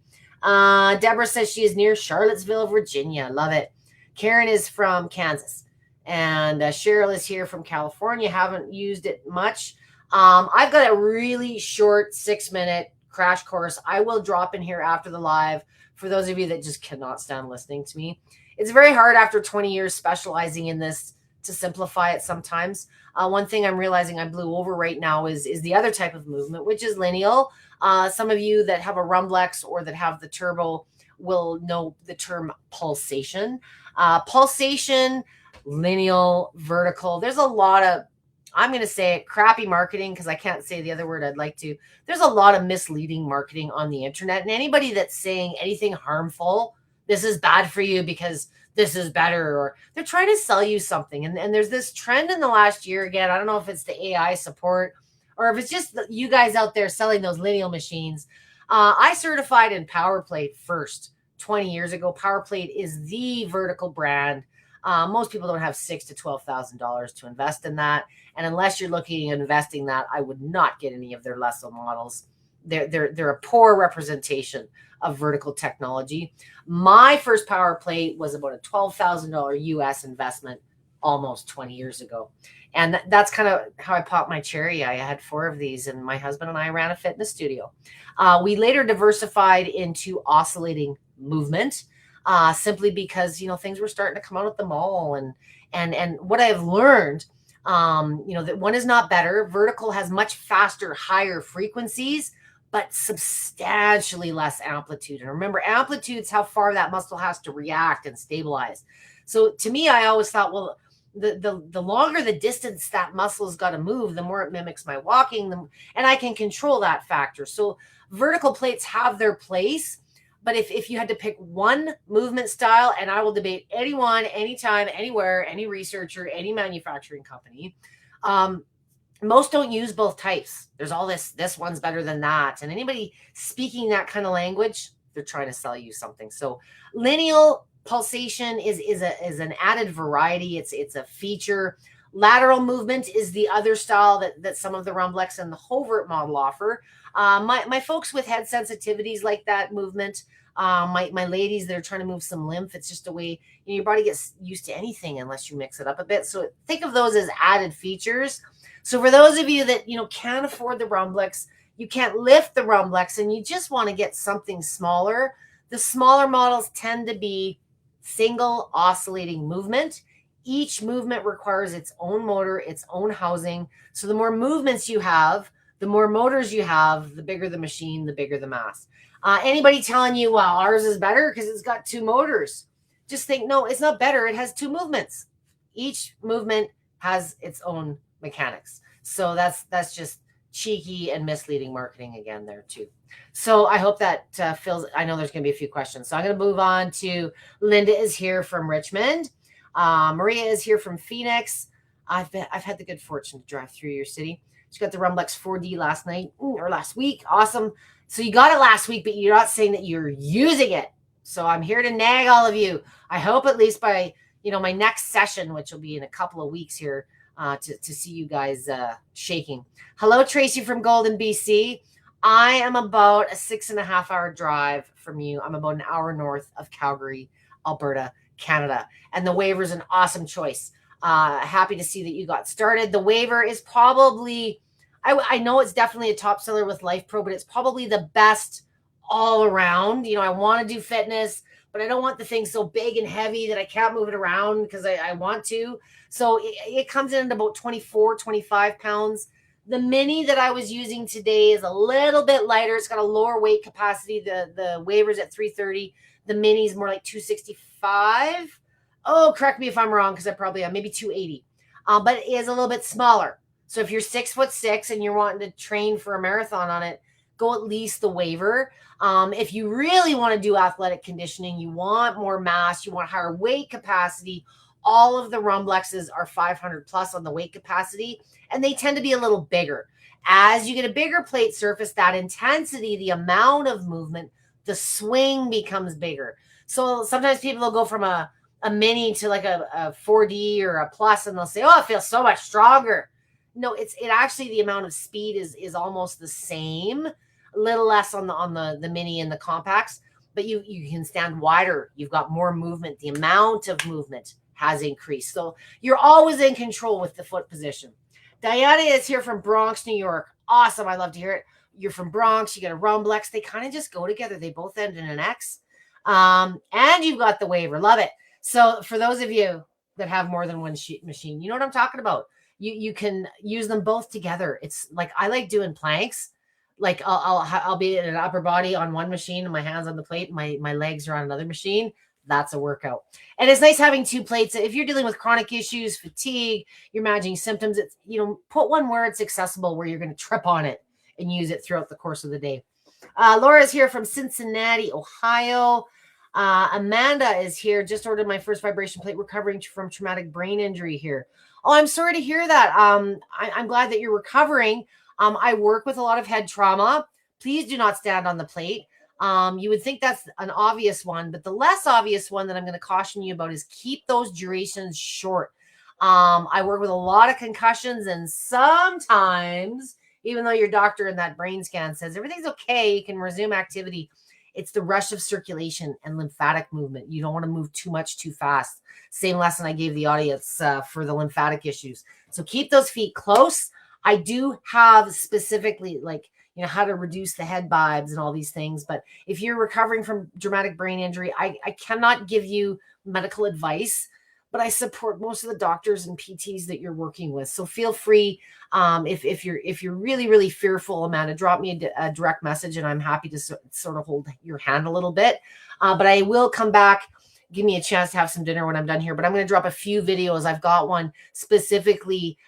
Deborah says she is near Charlottesville, Virginia. Love it. Karen is from Kansas. And Cheryl is here from California. Haven't used it much. I've got a really short 6-minute crash course I will drop in here after the live for those of you that just cannot stand listening to me. It's very hard after 20 years specializing in this to simplify it sometimes. One thing I'm realizing I blew over right now is the other type of movement, which is lineal. Some of you that have a Rumblex or that have the turbo will know the term pulsation. Pulsation, lineal, vertical. There's a lot of, I'm going to say it, crappy marketing, because I can't say the other word I'd like to. There's a lot of misleading marketing on the internet. And anybody that's saying anything harmful, this is bad for you because this is better, or they're trying to sell you something. And there's this trend in the last year again. I don't know if it's the AI support or if it's just you guys out there selling those lineal machines. I certified in PowerPlate first 20 years ago. PowerPlate is the vertical brand. Most people don't have $6,000 to $12,000 to invest in that. And unless you're looking at investing that, I would not get any of their lesson models. They're a poor representation of vertical technology. My first power plate was about a $12,000 US investment almost 20 years ago. And that's kind of how I popped my cherry. I had 4 of these, and my husband and I ran a fitness studio. We later diversified into oscillating movement, simply because, things were starting to come out at the mall. And what I've learned, that one is not better. Vertical has much faster, higher frequencies, but substantially less amplitude. And remember, amplitude's how far that muscle has to react and stabilize. So to me, I always thought, well, the longer the distance that muscle's got to move, the more it mimics my walking, and I can control that factor. So vertical plates have their place. But if you had to pick one movement style, and I will debate anyone, anytime, anywhere, any researcher, any manufacturing company, most don't use both types. There's all this one's better than that. And anybody speaking that kind of language, they're trying to sell you something. So lineal pulsation is an added variety. It's a feature. Lateral movement is the other style that some of the Rumblex and the Hovert model offer. My folks with head sensitivities like that movement. My ladies that are trying to move some lymph, it's just a way, your body gets used to anything unless you mix it up a bit. So think of those as added features. So for those of you that, can't afford the Rumblex, you can't lift the Rumblex, and you just want to get something smaller, the smaller models tend to be single oscillating movement. Each movement requires its own motor, its own housing. So the more movements you have, the more motors you have, the bigger the machine, the bigger the mass. Anybody telling you, well, ours is better because it's got 2 motors, just think, no, it's not better. It has 2 movements. Each movement has its own mechanics. So that's just cheeky and misleading marketing again there too. So I hope that fills. I know there's going to be a few questions. So I'm going to move on to Linda is here from Richmond. Maria is here from Phoenix. I've had the good fortune to drive through your city. She got the Rumblex 4D last night or last week. Awesome. So you got it last week, but you're not saying that you're using it. So I'm here to nag all of you. I hope at least by, my next session, which will be in a couple of weeks here, to see you guys shaking. Hello, Tracy from Golden, BC. I am about a 6.5 hour drive from you. I'm about an hour north of Calgary, Alberta, Canada. And the waiver is an awesome choice. Happy to see that you got started. The waiver is probably, I know it's definitely a top seller with Lifepro, but it's probably the best all around. I want to do fitness, but I don't want the thing so big and heavy that I can't move it around because I want to. So it comes in at about 24, 25 pounds. The mini that I was using today is a little bit lighter. It's got a lower weight capacity. The waiver's at 330. The mini is more like 265. Oh, correct me if I'm wrong, because I probably am, maybe 280. But it is a little bit smaller. So if you're 6'6" and you're wanting to train for a marathon on it, go at least the waiver. If you really want to do athletic conditioning, you want more mass, you want higher weight capacity, all of the Rumblexes are 500 plus on the weight capacity, and they tend to be a little bigger. As you get a bigger plate surface, that intensity, the amount of movement, the swing becomes bigger. So sometimes people will go from a mini to like a 4D or a plus, and they'll say, oh, it feels so much stronger. No, it actually, the amount of speed is almost the same, a little less on the mini and the compacts, but you can stand wider. You've got more movement. The amount of movement has increased. So you're always in control with the foot position. Diana is here from Bronx, New York. Awesome. I love to hear it. You're from Bronx. You get a rumblex. They kind of just go together. They both end in an X. And you've got the waiver. Love it. So for those of you that have more than one machine, you know what I'm talking about. You can use them both together. It's like, I like doing planks. Like I'll be in an upper body on one machine and my hands on the plate. My legs are on another machine. That's a workout. And it's nice having two plates. If you're dealing with chronic issues, fatigue, you're managing symptoms, it's, put one where it's accessible, where you're going to trip on it and use it throughout the course of the day. Laura's here from Cincinnati, Ohio. Amanda is here. Just ordered my first vibration plate, recovering from traumatic brain injury here. Oh, I'm sorry to hear that. I'm glad that you're recovering. I work with a lot of head trauma. Please do not stand on the plate. You would think that's an obvious one, but the less obvious one that I'm going to caution you about is keep those durations short. I work with a lot of concussions, and sometimes, even though your doctor in that brain scan says everything's okay, you can resume activity, it's the rush of circulation and lymphatic movement. You don't want to move too much too fast. Same lesson I gave the audience for the lymphatic issues. So keep those feet close. I do have specifically how to reduce the head vibes and all these things. But if you're recovering from traumatic brain injury, I cannot give you medical advice, but I support most of the doctors and PTs that you're working with. So feel free, if you're really, really fearful, Amanda, drop me a direct message and I'm happy to sort of hold your hand a little bit. But I will come back. Give me a chance to have some dinner when I'm done here, but I'm going to drop a few videos. I've got one specifically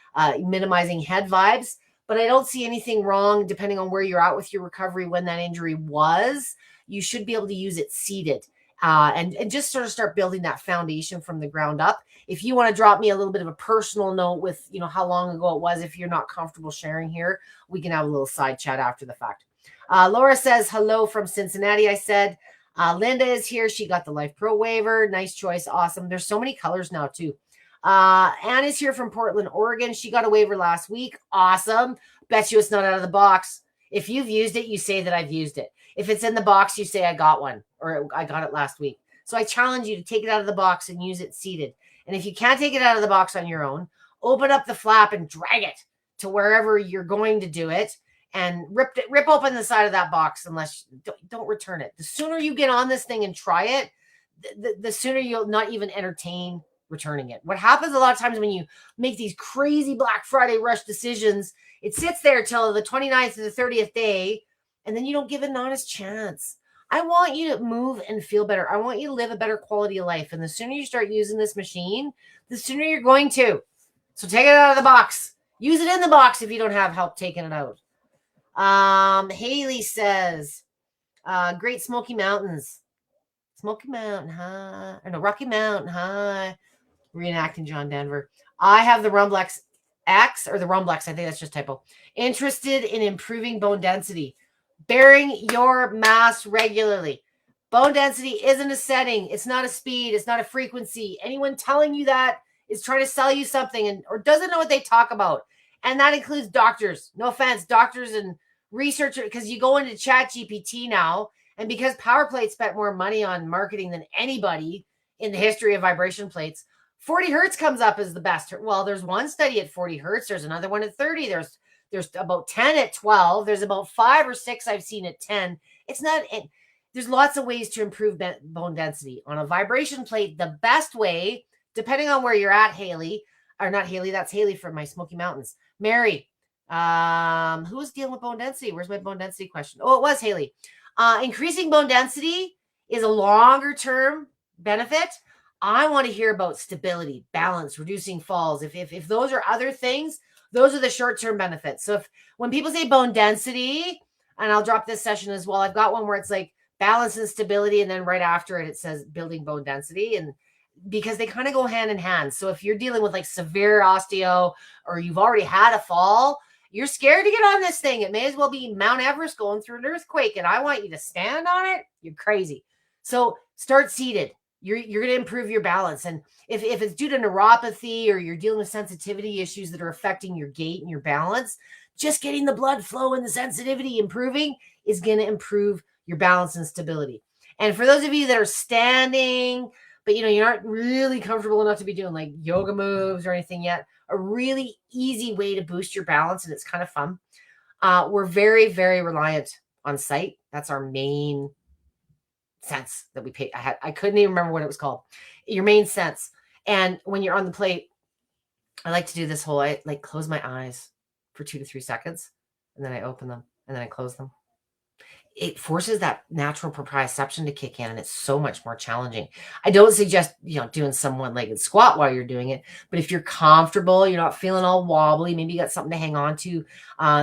minimizing head vibes, but I don't see anything wrong depending on where you're at with your recovery. When that injury was, you should be able to use it seated and just sort of start building that foundation from the ground up. If you want to drop me a little bit of a personal note with, how long ago it was, if you're not comfortable sharing here, we can have a little side chat after the fact. Laura says, hello from Cincinnati. I said, Linda is here. She got the Lifepro waiver. Nice choice. Awesome. There's so many colors now too. Anne is here from Portland, Oregon. She got a waiver last week. Awesome. Bet you it's not out of the box. If you've used it, you say that I've used it. If it's in the box, you say I got one or I got it last week. So I challenge you to take it out of the box and use it seated. And if you can't take it out of the box on your own, open up the flap and drag it to wherever you're going to do it. And rip open the side of that box. Unless don't return it. The sooner you get on this thing and try it, the sooner you'll not even entertain returning it. What happens a lot of times when you make these crazy Black Friday rush decisions, it sits there till the 29th to the 30th day, and then you don't give it an honest chance. I want you to move and feel better. I want you to live a better quality of life. And the sooner you start using this machine, the sooner you're going to. So take it out of the box. Use it in the box if you don't have help taking it out. Haley says, Great Smoky Mountains. Smoky Mountain High. Or no, Rocky Mountain High. Reenacting John Denver. I have the Rumblex X, or the Rumblex, I think that's just typo. Interested in improving bone density. Bearing your mass regularly. Bone density isn't a setting. It's not a speed. It's not a frequency. Anyone telling you that is trying to sell you something or doesn't know what they talk about. And that includes doctors. No offense, doctors and researchers, because you go into ChatGPT now, and because PowerPlate spent more money on marketing than anybody in the history of vibration plates, 40 hertz comes up as the best. Well, there's one study at 40 hertz. There's another one at 30. There's about 10 at 12. There's about 5 or 6 I've seen at 10. There's lots of ways to improve bone density. On a vibration plate, the best way, depending on where you're at, Haley, or not Haley, that's Haley from my Smoky Mountains. Mary, who was dealing with bone density? Where's my bone density question? Oh, it was Haley. Increasing bone density is a longer term benefit. I want to hear about stability, balance, reducing falls. If those are other things, those are the short-term benefits. So when people say bone density, and I'll drop this session as well, I've got one where it's like balance and stability, and then right after it says building bone density, and because they kind of go hand in hand. So if you're dealing with like severe osteo, or you've already had a fall, you're scared to get on this thing. It may as well be Mount Everest going through an earthquake, and I want you to stand on it. You're crazy. So start seated. You're going to improve your balance. And if it's due to neuropathy, or you're dealing with sensitivity issues that are affecting your gait and your balance, just getting the blood flow and the sensitivity improving is going to improve your balance and stability. And for those of you that are standing, but you aren't really comfortable enough to be doing like yoga moves or anything yet, a really easy way to boost your balance, and it's kind of fun. We're very, very reliant on sight. That's our main sense that we pay. I couldn't even remember what it was called. Your main sense. And when you're on the plate, I like to do this whole, I like close my eyes for 2 to 3 seconds, and then I open them, and then I close them. It forces that natural proprioception to kick in, and it's so much more challenging. I don't suggest, doing some one-legged squat while you're doing it, but if you're comfortable, you're not feeling all wobbly, maybe you got something to hang on to.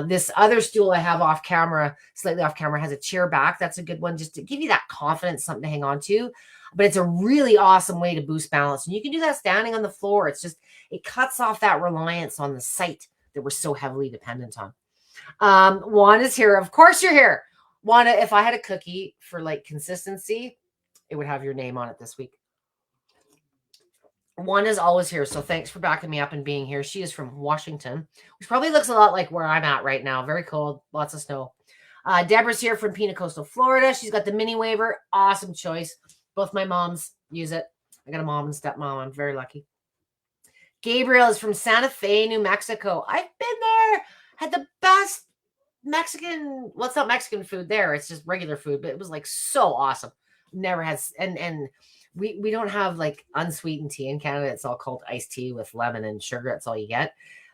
This other stool I have off camera, slightly off camera, has a chair back. That's a good one just to give you that confidence, something to hang on to. But it's a really awesome way to boost balance. And you can do that standing on the floor. It cuts off that reliance on the sight that we're so heavily dependent on. Juan is here. Of course you're here. Juana, if I had a cookie for like consistency, it would have your name on it this week. Juana is always here. So thanks for backing me up and being here. She is from Washington, which probably looks a lot like where I'm at right now. Very cold, lots of snow. Deborah's here from Pina Coastal, Florida. She's got the mini waiver. Awesome choice. Both my moms use it. I got a mom and stepmom. I'm very lucky. Gabriel is from Santa Fe, New Mexico. I've been there. Had the best Mexican, well, it's not Mexican food there. It's just regular food, but it was like so awesome. Never has, and we don't have like unsweetened tea in Canada. It's all called iced tea with lemon and sugar. That's all you get.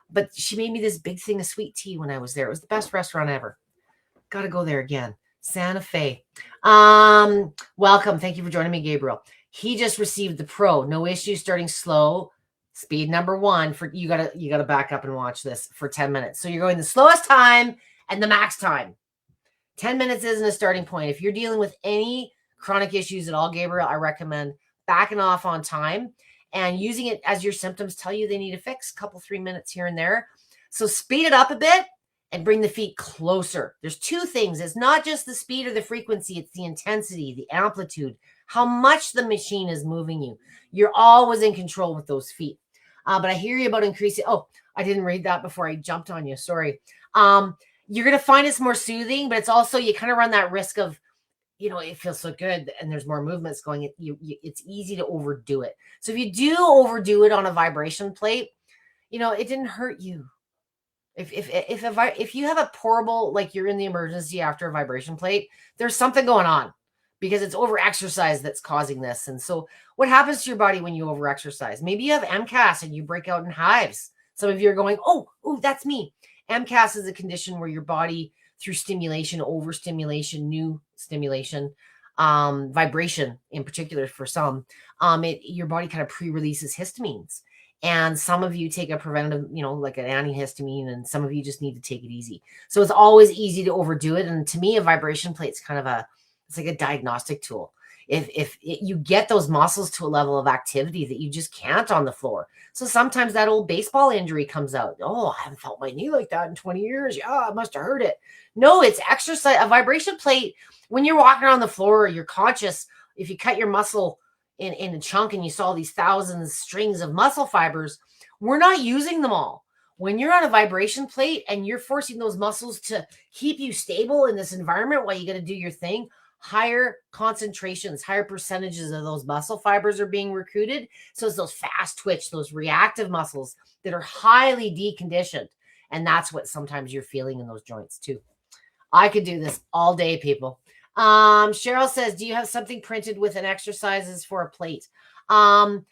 But she made me this big thing of sweet tea when I was there. It was the best restaurant ever. Got to go there again. Santa Fe. Welcome. Thank you for joining me, Gabriel. He just received the Pro. No issue, starting slow. Speed number 1 for you gotta back up and watch this for 10 minutes. So you're going the slowest time and the max time. 10 minutes isn't a starting point. If you're dealing with any chronic issues at all, Gabriel, I recommend backing off on time and using it as your symptoms tell you they need a fix, a couple 3 minutes here and there. So speed it up a bit and bring the feet closer. There's 2 things. It's not just the speed or the frequency. It's the intensity, the amplitude, how much the machine is moving you. You're always in control with those feet. But I hear you about increasing. Oh, I didn't read that before I jumped on you. Sorry. You're going to find it's more soothing, but it's also, you kind of run that risk of, it feels so good and there's more movements going. It's easy to overdo it. So if you do overdo it on a vibration plate, it didn't hurt you. If you have a portable, like you're in the emergency after a vibration plate, there's something going on because it's over exercise that's causing this. And so what happens to your body when you over exercise? Maybe you have MCAS and you break out in hives. Some of you are going, oh, that's me. MCAS is a condition where your body, through stimulation, overstimulation, new stimulation, vibration in particular for some, your body kind of pre-releases histamines. And some of you take a preventative, like an antihistamine, and some of you just need to take it easy. So it's always easy to overdo it. And to me, a vibration plate is kind of it's like a diagnostic tool. If you get those muscles to a level of activity that you just can't on the floor. So sometimes that old baseball injury comes out. Oh, I haven't felt my knee like that in 20 years. Yeah, I must have hurt it. No, it's exercise. A vibration plate, when you're walking around the floor, you're conscious. If you cut your muscle in a chunk and you saw these thousands strings of muscle fibers, we're not using them all. When you're on a vibration plate and you're forcing those muscles to keep you stable in this environment while you got to do your thing, higher concentrations, higher percentages of those muscle fibers are being recruited. So it's those fast twitch, those reactive muscles that are highly deconditioned. And that's what sometimes you're feeling in those joints too. I could do this all day, people. Cheryl says, do you have something printed with an exercises for a plate? Do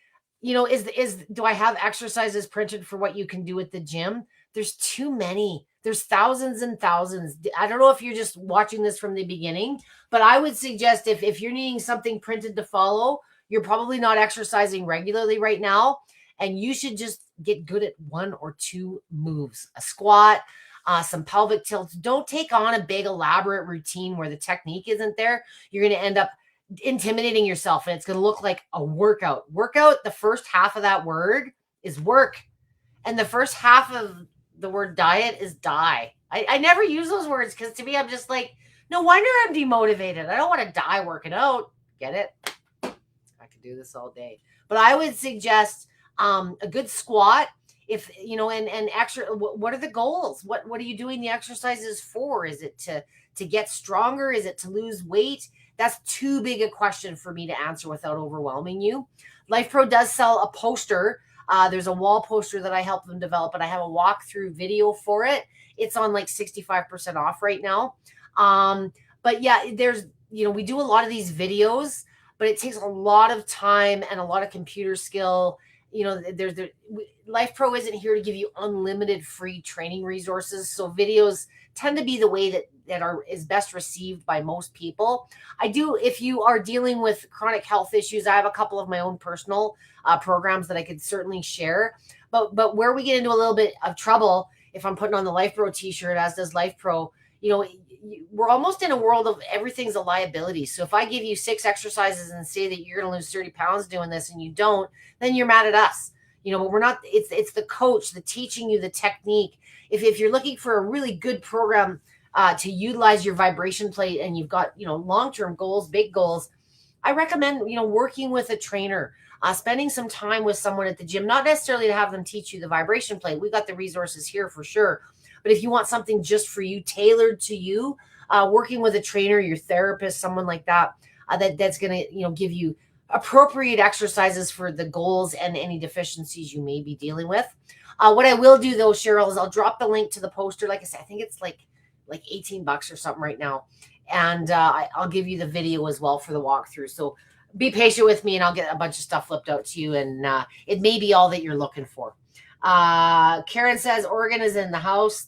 I have exercises printed for what you can do at the gym? There's too many. There's thousands and thousands. I don't know if you're just watching this from the beginning, but I would suggest if you're needing something printed to follow, you're probably not exercising regularly right now. And you should just get good at 1 or 2 moves, a squat, some pelvic tilts. Don't take on a big elaborate routine where the technique isn't there. You're going to end up intimidating yourself and it's going to look like a workout. The first half of that word is work. And the first half of the word diet is die. I never use those words because to me, I'm just like, no wonder I'm demotivated. I don't want to die working out. Get it? I could do this all day. But I would suggest a good squat. If, and extra, what are the goals? What are you doing the exercises for? Is it to get stronger? Is it to lose weight? That's too big a question for me to answer without overwhelming you. Lifepro does sell a poster. There's a wall poster that I helped them develop, and I have a walkthrough video for it. It's on like 65% off right now. But yeah, there's, we do a lot of these videos, but it takes a lot of time and a lot of computer skill. Lifepro isn't here to give you unlimited free training resources. So videos tend to be the way that is best received by most people. If you are dealing with chronic health issues, I have a couple of my own personal programs that I could certainly share. But where we get into a little bit of trouble, if I'm putting on the Lifepro t-shirt, as does Lifepro, we're almost in a world of everything's a liability. So if I give you 6 exercises and say that you're going to lose 30 pounds doing this and you don't, then you're mad at us. But we're not, it's the coach, the teaching you the technique. If you're looking for a really good program to utilize your vibration plate, and you've got, long-term goals, big goals, I recommend, working with a trainer, spending some time with someone at the gym, not necessarily to have them teach you the vibration plate. We've got the resources here for sure. But if you want something just for you, tailored to you, working with a trainer, your therapist, someone like that, that's going to, give you appropriate exercises for the goals and any deficiencies you may be dealing with. What I will do though, Cheryl, is I'll drop the link to the poster. Like I said, I think it's like $18 or something right now. And I'll give you the video as well for the walkthrough. So be patient with me, and I'll get a bunch of stuff flipped out to you. And it may be all that you're looking for. Karen says, Oregon is in the house.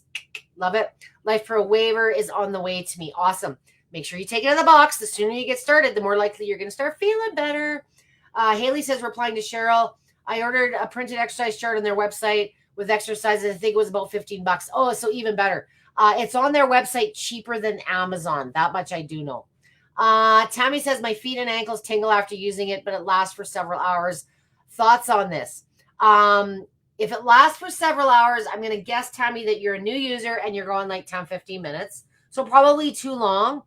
Love it. Lifepro waiver is on the way to me. Awesome. Make sure you take it in the box. The sooner you get started, the more likely you're going to start feeling better. Haley says, replying to Cheryl, I ordered a printed exercise chart on their website with exercises. I think it was about $15. Oh, so even better. It's on their website, cheaper than Amazon. That much I do know. Tammy says, my feet and ankles tingle after using it, but it lasts for several hours. Thoughts on this? If it lasts for several hours, I'm going to guess, Tammy, that you're a new user and you're going like 10, 15 minutes. So probably too long.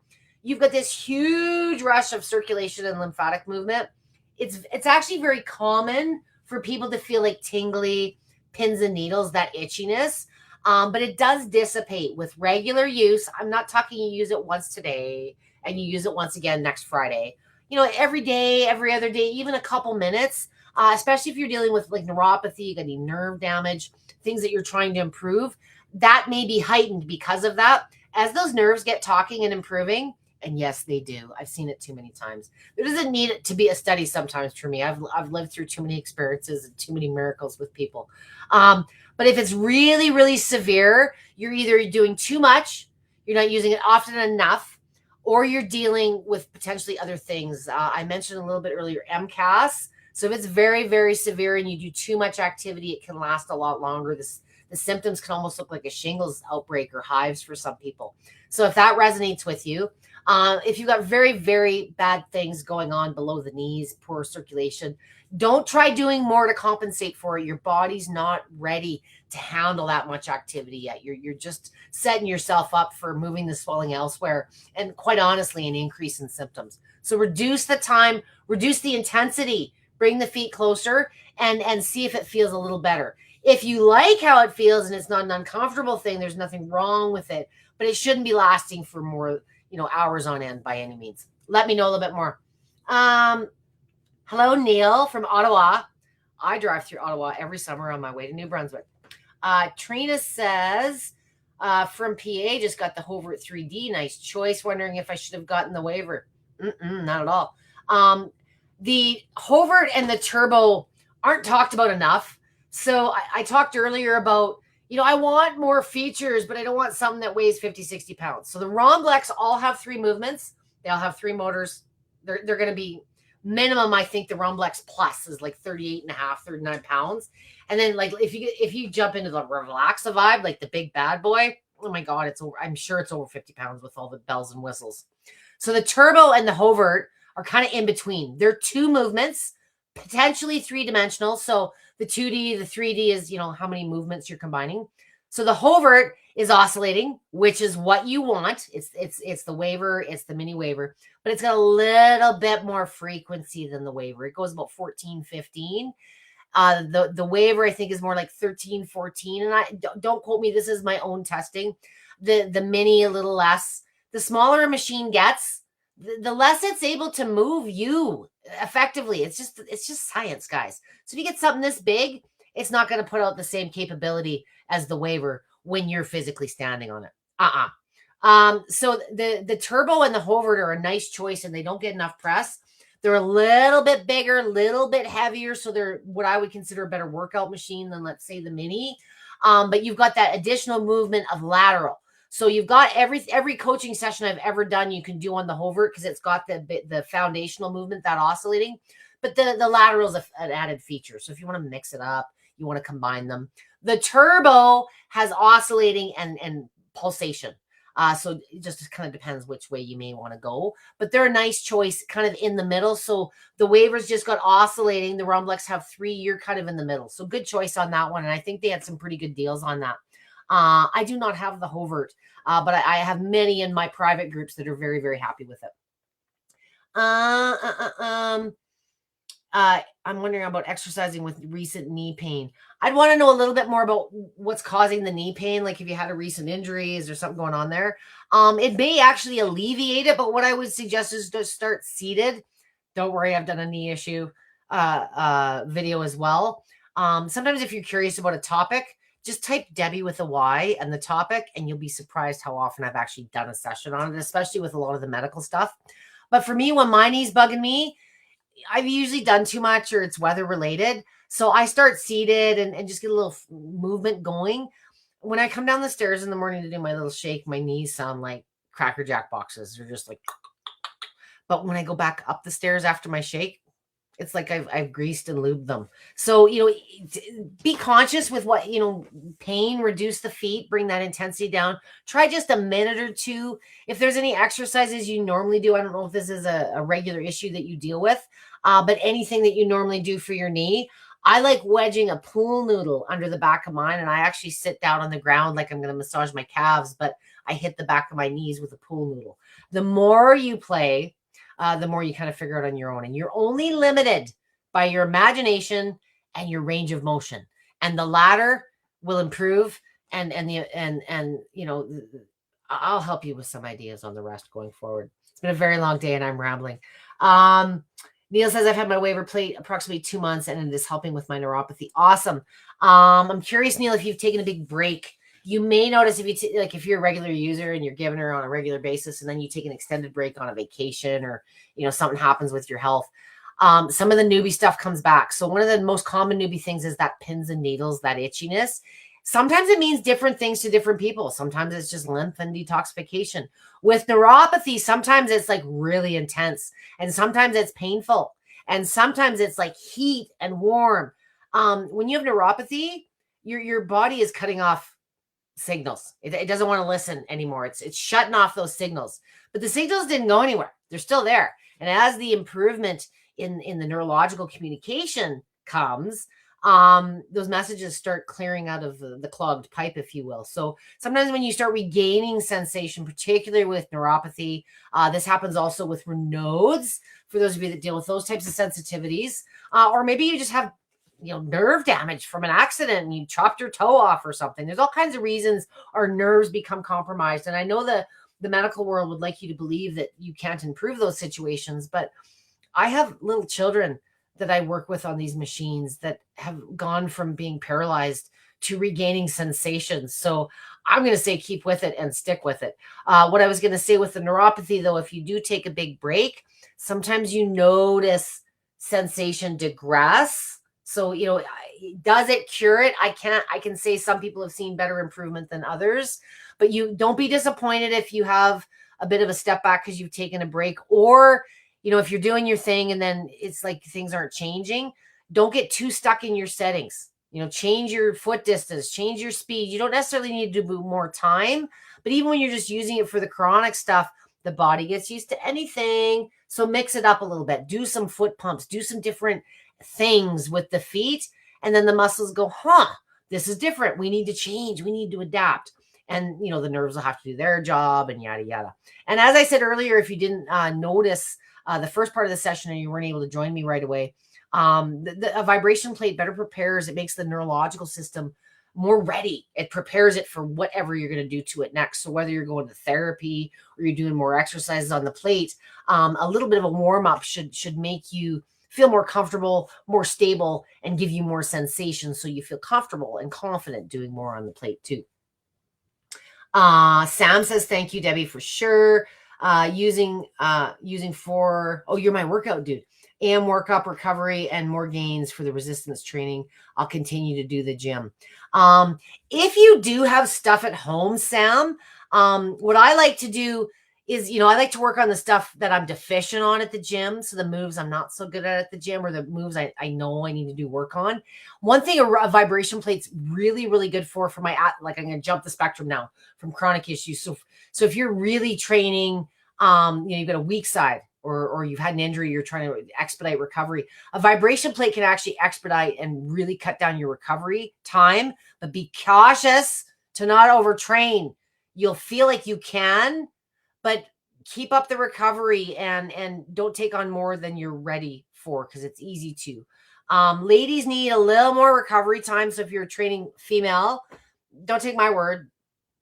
You've got this huge rush of circulation and lymphatic movement. It's actually very common for people to feel like tingly pins and needles, that itchiness. But it does dissipate with regular use. I'm not talking you use it once today and you use it once again next Friday. Every day, every other day, even a couple minutes, especially if you're dealing with like neuropathy, you got any nerve damage, things that you're trying to improve, that may be heightened because of that. As those nerves get talking and improving, and yes, they do. I've seen it too many times. There doesn't need it to be a study sometimes for me. I've lived through too many experiences and too many miracles with people. But if it's really, really severe, you're either doing too much, you're not using it often enough, or you're dealing with potentially other things. I mentioned a little bit earlier, MCAS. So if it's very, very severe and you do too much activity, it can last a lot longer. The symptoms can almost look like a shingles outbreak or hives for some people. So if that resonates with you, if you've got very, very bad things going on below the knees, poor circulation, don't try doing more to compensate for it. Your body's not ready to handle that much activity yet. You're just setting yourself up for moving the swelling elsewhere, and quite honestly, an increase in symptoms. So reduce the time, reduce the intensity, bring the feet closer, and see if it feels a little better. If you like how it feels and it's not an uncomfortable thing, there's nothing wrong with it, but it shouldn't be lasting for more, hours on end by any means. Let me know a little bit more. Hello, Neil from Ottawa. I drive through Ottawa every summer on my way to New Brunswick. Trina says, from PA, just got the Hovert 3D. Nice choice. Wondering if I should have gotten the waiver. Not at all. The Hovert and the Turbo aren't talked about enough. So I talked earlier about, I want more features, but I don't want something that weighs 50, 60 pounds. So the Romblex all have 3 movements. They all have 3 motors. They're going to be minimum. I think the Romblex Plus is like 38.5, 39 pounds. And then like, if you jump into the Relaxa Vibe, like the big bad boy, oh my God, I'm sure it's over 50 pounds with all the bells and whistles. So the Turbo and the Hovert are kind of in between. They're 2 movements, potentially 3-dimensional. So the 2D, the 3D is, how many movements you're combining. So the Hovert is oscillating, which is what you want. It's the waiver, it's the mini waiver, but it's got a little bit more frequency than the waiver. It goes about 14, 15. The waiver, I think, is more like 13, 14. And I don't quote me. This is my own testing. The mini, a little less. The smaller a machine gets, the less it's able to move you effectively. It's just science, guys. So if you get something this big, it's not going to put out the same capability as the waiver when you're physically standing on it. So the turbo and the hover are a nice choice, and they don't get enough press. They're a little bit bigger, a little bit heavier, so they're what I would consider a better workout machine than, let's say, the mini. But you've got that additional movement of lateral. So you've got every coaching session I've ever done, you can do on the hover because it's got the foundational movement, that oscillating. But the lateral is an added feature. So if you want to mix it up, you want to combine them. The turbo has oscillating and pulsation. So it just kind of depends which way you may want to go. But they're a nice choice kind of in the middle. So the waivers just got oscillating. The Rumbleks have 3. You're kind of in the middle. So good choice on that one. And I think they had some pretty good deals on that. I do not have the Hovert, but I have many in my private groups that are very, very happy with it. I'm wondering about exercising with recent knee pain. I'd want to know a little bit more about what's causing the knee pain. Like if you had a recent injury, is there something going on there? It may actually alleviate it, but what I would suggest is to start seated. Don't worry, I've done a knee issue video as well. Sometimes if you're curious about a topic, just type Debby with a Y and the topic, and you'll be surprised how often I've actually done a session on it, especially with a lot of the medical stuff. But for me, when my knee's bugging me, I've usually done too much or it's weather related. So I start seated and just get a little movement going. When I come down the stairs in the morning to do my little shake, my knees sound like Cracker Jack boxes. They're just like, but when I go back up the stairs after my shake, it's like I've greased and lubed them. So, be conscious with what, pain, reduce the feet, bring that intensity down. Try just a minute or two. If there's any exercises you normally do, I don't know if this is a regular issue that you deal with, but anything that you normally do for your knee, I like wedging a pool noodle under the back of mine. And I actually sit down on the ground like I'm going to massage my calves, but I hit the back of my knees with a pool noodle. The more you play, the more you kind of figure out on your own. And you're only limited by your imagination and your range of motion. And the latter will improve. And I'll help you with some ideas on the rest going forward. It's been a very long day and I'm rambling. Neil says, I've had my waiver plate approximately 2 months and it is helping with my neuropathy. Awesome. I'm curious, Neil, if you've taken a big break. You may notice if you're a regular user and you're giving her on a regular basis and then you take an extended break on a vacation or, something happens with your health, some of the newbie stuff comes back. So one of the most common newbie things is that pins and needles, that itchiness. Sometimes it means different things to different people. Sometimes it's just lymph and detoxification. With neuropathy, sometimes it's like really intense and sometimes it's painful and sometimes it's like heat and warm. When you have neuropathy, your body is cutting off signals. It doesn't want to listen anymore. It's shutting off those signals, but the signals didn't go anywhere. They're still there. And as the improvement in the neurological communication comes, those messages start clearing out of the clogged pipe, if you will. So sometimes when you start regaining sensation, particularly with neuropathy, this happens also with Raynaud's, for those of you that deal with those types of sensitivities, or maybe you just have nerve damage from an accident and you chopped your toe off or something. There's all kinds of reasons our nerves become compromised. And I know the medical world would like you to believe that you can't improve those situations, but I have little children that I work with on these machines that have gone from being paralyzed to regaining sensations. So I'm going to say keep with it and stick with it. What I was going to say with the neuropathy, though, if you do take a big break, sometimes you notice sensation digress. So, does it cure it? I can say some people have seen better improvement than others, but you don't be disappointed if you have a bit of a step back because you've taken a break, or, if you're doing your thing and then it's like things aren't changing. Don't get too stuck in your settings. Change your foot distance, change your speed. You don't necessarily need to do more time, but even when you're just using it for the chronic stuff, the body gets used to anything. So mix it up a little bit. Do some foot pumps, do some different things with the feet, and then the muscles go, this is different. We need to change. We need to adapt. And, the nerves will have to do their job and yada, yada. And as I said earlier, if you didn't notice the first part of the session and you weren't able to join me right away, a vibration plate better prepares. It makes the neurological system more ready. It prepares it for whatever you're going to do to it next. So whether you're going to therapy or you're doing more exercises on the plate, a little bit of a warm up should make you feel more comfortable, more stable, and give you more sensation, so you feel comfortable and confident doing more on the plate too. Sam says, thank you, Debbie, for sure. Using for, oh, you're my workout dude. AM workup recovery and more gains for the resistance training. I'll continue to do the gym. If you do have stuff at home, Sam, what I like to do is, I like to work on the stuff that I'm deficient on at the gym. So the moves I'm not so good at the gym, or the moves I know I need to do work on. One thing a vibration plate's really, really good for my, like, I'm going to jump the spectrum now from chronic issues. So if you're really training, you've got a weak side, or you've had an injury, you're trying to expedite recovery, a vibration plate can actually expedite and really cut down your recovery time, but be cautious to not overtrain. You'll feel like you can, but keep up the recovery and don't take on more than you're ready for, because it's easy to. Ladies need a little more recovery time. So if you're training female, don't take my word,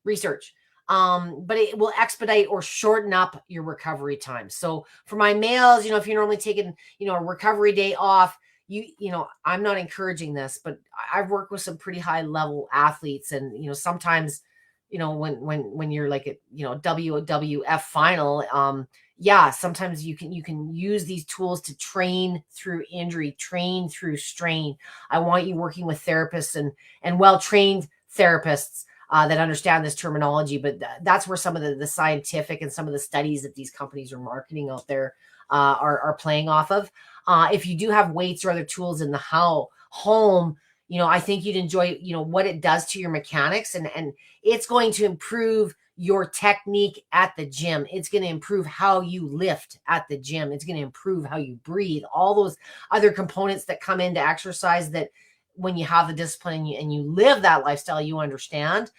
research. But it will expedite or shorten up your recovery time. So for my males, if you're normally taking, a recovery day off, I'm not encouraging this, but I've worked with some pretty high level athletes, and, sometimes, when you're like a, WWF final, sometimes you can use these tools to train through injury, train through strain. I want you working with therapists and well-trained therapists that understand this terminology, but that's where some of the scientific and some of the studies that these companies are marketing out there are playing off of. If you do have weights or other tools in the home, I think you'd enjoy, what it does to your mechanics, and it's going to improve your technique at the gym. It's going to improve how you lift at the gym. It's going to improve how you breathe, all those other components that come into exercise that when you have the discipline and you live that lifestyle, you understand.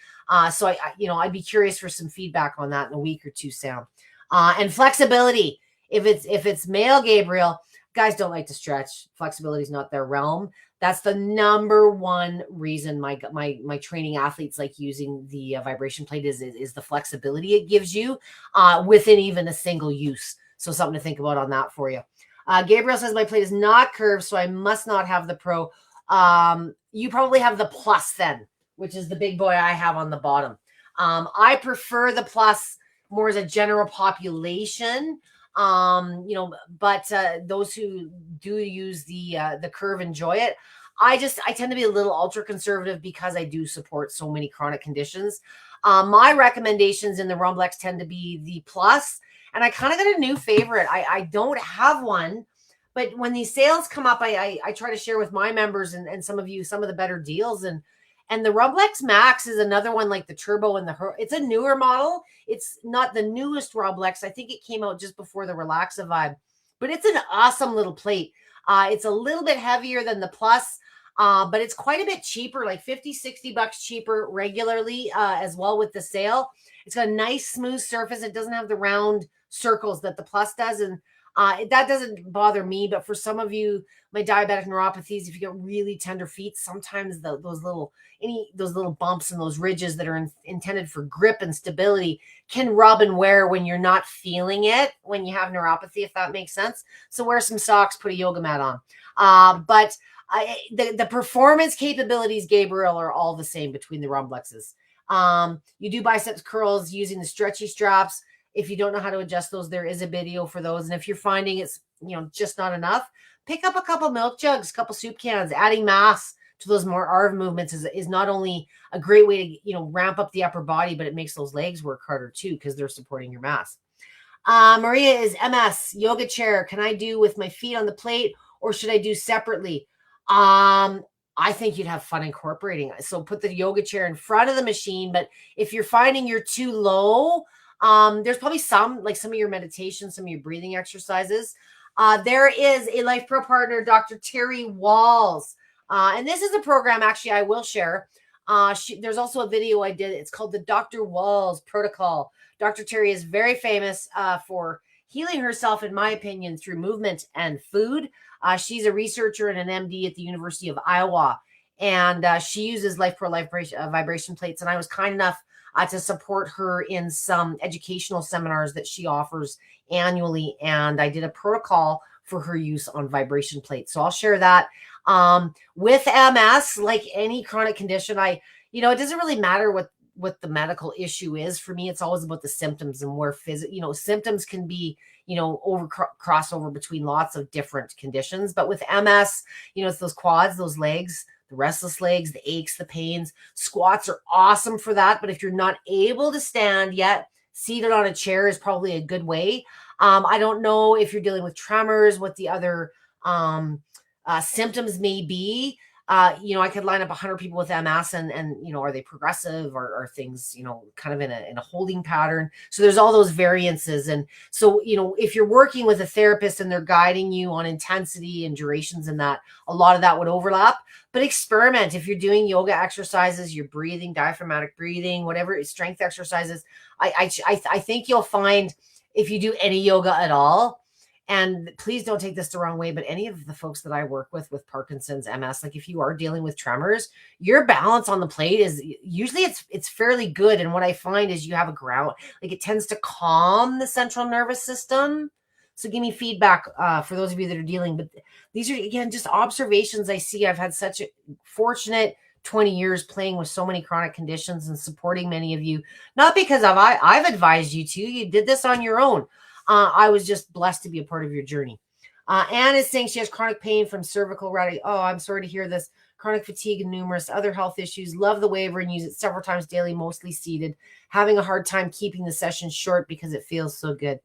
So I'd be curious for some feedback on that in a week or two, Sam. And flexibility. If it's male Gabriel, guys don't like to stretch. Flexibility is not their realm. That's the number one reason my training athletes like using the vibration plate is the flexibility it gives you within even a single use. So something to think about on that for you. Gabriel says, my plate is not curved, so I must not have the Pro. You probably have the Plus then, which is the big boy I have on the bottom. I prefer the Plus more as a general population. But those who do use the curve enjoy it. I tend to be a little ultra conservative because I do support so many chronic conditions. My recommendations in the Rumblex tend to be the Plus, and I kind of got a new favorite. I don't have one, but when these sales come up, I try to share with my members and some of you some of the better deals. And the Rumblex Max is another one like the Turbo and it's a newer model. It's not the newest Rumblex. I think it came out just before the Relaxa Vibe, but it's an awesome little plate. It's a little bit heavier than the Plus, but it's quite a bit cheaper, like $50-$60 cheaper regularly as well with the sale. It's got a nice smooth surface. It doesn't have the round circles that the Plus does. And that doesn't bother me, but for some of you, my diabetic neuropathies, if you get really tender feet, sometimes those little bumps and those ridges that are intended for grip and stability can rub and wear when you're not feeling it, when you have neuropathy, if that makes sense. So wear some socks, put a yoga mat on. But the performance capabilities, Gabriel, are all the same between the Rumblexes. You do biceps curls using the stretchy straps. If you don't know how to adjust those, there is a video for those. And if you're finding it's, just not enough, pick up a couple milk jugs, a couple soup cans. Adding mass to those more ARV movements is not only a great way to, ramp up the upper body, but it makes those legs work harder too, because they're supporting your mass. Maria is MS, yoga chair. Can I do with my feet on the plate, or should I do separately? I think you'd have fun incorporating it. So put the yoga chair in front of the machine. But if you're finding you're too low, there's probably some of your meditation, some of your breathing exercises. There is a Lifepro partner, Dr. Terry Walls. And this is a program, actually, I will share. There's also a video I did. It's called the Dr. Walls Protocol. Dr. Terry is very famous for healing herself, in my opinion, through movement and food. She's a researcher and an MD at the University of Iowa. And she uses Lifepro vibration plates. And I was kind enough to support her in some educational seminars that she offers annually. And I did a protocol for her use on vibration plates. So I'll share that. With MS, like any chronic condition, it doesn't really matter what the medical issue is. For me, it's always about the symptoms and where symptoms can be, crossover between lots of different conditions. But with MS, it's those quads, those legs, the restless legs, the aches, the pains. Squats are awesome for that. But if you're not able to stand yet, seated on a chair is probably a good way. I don't know if you're dealing with tremors, what the other symptoms may be. I could line up 100 people with MS and are they progressive or are things, kind of in a holding pattern. So there's all those variances. And so, if you're working with a therapist and they're guiding you on intensity and durations and that, a lot of that would overlap. But experiment. If you're doing yoga exercises, you're breathing, diaphragmatic breathing, whatever, strength exercises, I think you'll find if you do any yoga at all, and please don't take this the wrong way, but any of the folks that I work with Parkinson's, MS, like if you are dealing with tremors, your balance on the plate is usually it's fairly good. And what I find is you have a ground, like it tends to calm the central nervous system. So give me feedback for those of you that are dealing. But these are, again, just observations I see. I've had such a fortunate 20 years playing with so many chronic conditions and supporting many of you, not because I've advised you to. You did this on your own. I was just blessed to be a part of your journey. Anne is saying she has chronic pain from cervical radiation. Oh, I'm sorry to hear this. Chronic fatigue and numerous other health issues. Love the waiver and use it several times daily, mostly seated. Having a hard time keeping the session short because it feels so good.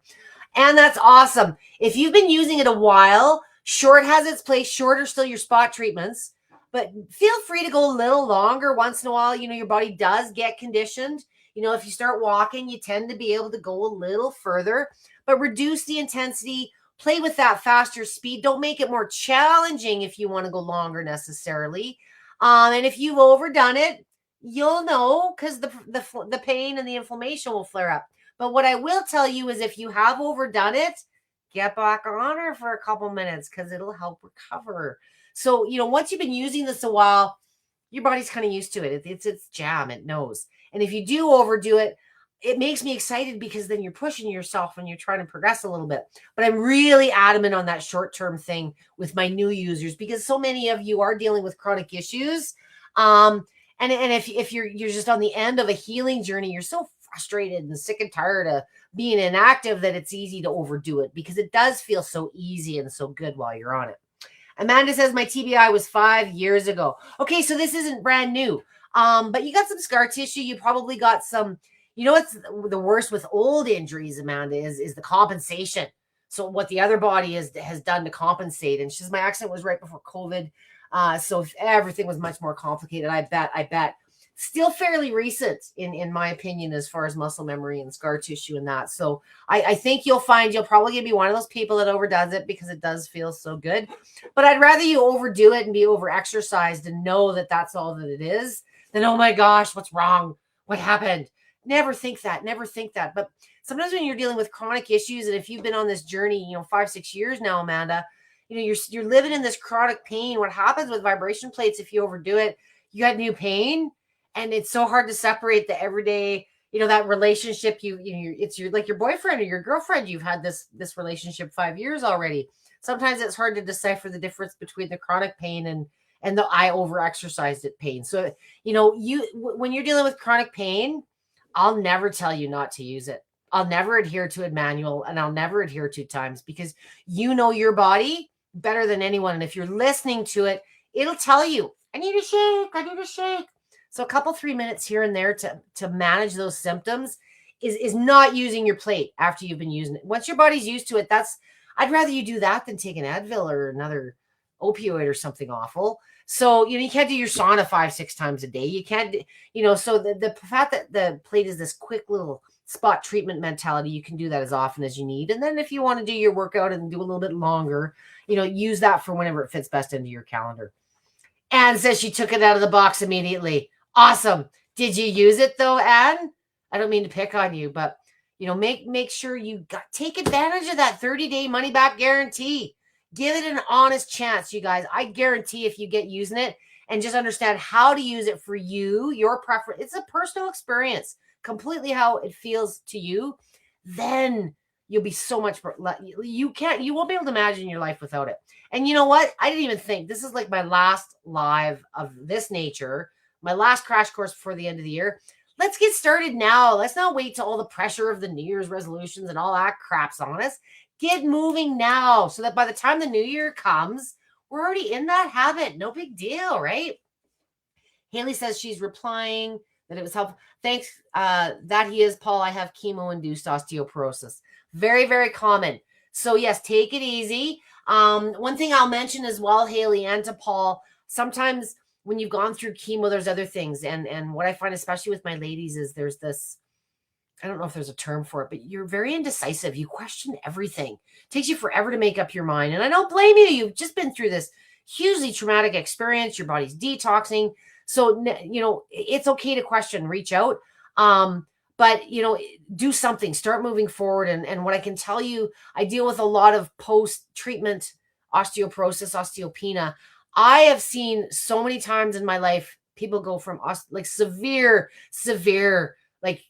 And that's awesome. If you've been using it a while, short has its place. Short are still your spot treatments. But feel free to go a little longer once in a while. Your body does get conditioned. If you start walking, you tend to be able to go a little further. But reduce the intensity, play with that faster speed. Don't make it more challenging if you want to go longer necessarily. And if you've overdone it, you'll know because the pain and the inflammation will flare up. But what I will tell you is if you have overdone it, get back on her for a couple minutes because it'll help recover. So, once you've been using this a while, your body's kind of used to it. It's its jam. It knows. And if you do overdo it, it makes me excited because then you're pushing yourself and you're trying to progress a little bit. But I'm really adamant on that short-term thing with my new users because so many of you are dealing with chronic issues. And if you're just on the end of a healing journey, you're so frustrated and sick and tired of being inactive that it's easy to overdo it because it does feel so easy and so good while you're on it. Amanda says my TBI was 5 years ago. Okay, so this isn't brand new. But you got some scar tissue. You probably got some. What's the worst with old injuries, Amanda, is the compensation. So what the other body has done to compensate. And she says, my accident was right before COVID. So everything was much more complicated. I bet. Still fairly recent, in my opinion, as far as muscle memory and scar tissue and that. So I think you'll find you'll probably be one of those people that overdoes it because it does feel so good. But I'd rather you overdo it and be over-exercised and know that that's all that it is than, oh my gosh, what's wrong? What happened? Never think that. But sometimes when you're dealing with chronic issues, and if you've been on this journey, 5-6 years now, Amanda, you're living in this chronic pain. What happens with vibration plates, if you overdo it, you got new pain, and it's so hard to separate the everyday, that relationship. It's like your boyfriend or your girlfriend. You've had this relationship 5 years already. Sometimes it's hard to decipher the difference between the chronic pain and the I over-exercised it pain. So, when you're dealing with chronic pain, I'll never tell you not to use it. I'll never adhere to a manual and I'll never adhere to times because you know your body better than anyone. And if you're listening to it, it'll tell you, I need a shake. So a couple 3 minutes here and there to manage those symptoms is not using your plate after you've been using it. Once your body's used to it, I'd rather you do that than take an Advil or another opioid or something awful. So, you can't do your sauna 5-6 times a day. You can't, so the fact that the plate is this quick little spot treatment mentality, you can do that as often as you need. And then if you want to do your workout and do a little bit longer, use that for whenever it fits best into your calendar. Anne says she took it out of the box immediately. Awesome. Did you use it though, Anne? I don't mean to pick on you, but, make sure you take advantage of that 30-day money-back guarantee. Give it an honest chance, you guys. I guarantee if you get using it and just understand how to use it for you, your preference. It's a personal experience, completely how it feels to you. Then you'll be so much, you won't be able to imagine your life without it. And you know what? I didn't even think, this is like my last live of this nature, my last crash course before the end of the year. Let's get started now. Let's not wait till all the pressure of the New Year's resolutions and all that crap's on us. Get moving now so that by the time the new year comes, we're already in that habit. No big deal, right? Haley says she's replying that it was helpful. Thanks. That he is, Paul. I have chemo-induced osteoporosis. Very, very common. So yes, take it easy. One thing I'll mention as well, Haley, and to Paul, sometimes when you've gone through chemo, there's other things. And what I find, especially with my ladies, is there's this, I don't know if there's a term for it, but you're very indecisive. You question everything. It takes you forever to make up your mind. And I don't blame you. You've just been through this hugely traumatic experience. Your body's detoxing. So, it's okay to question, reach out. But, do something, start moving forward. And what I can tell you, I deal with a lot of post-treatment osteoporosis, osteopenia. I have seen so many times in my life, people go from like severe, like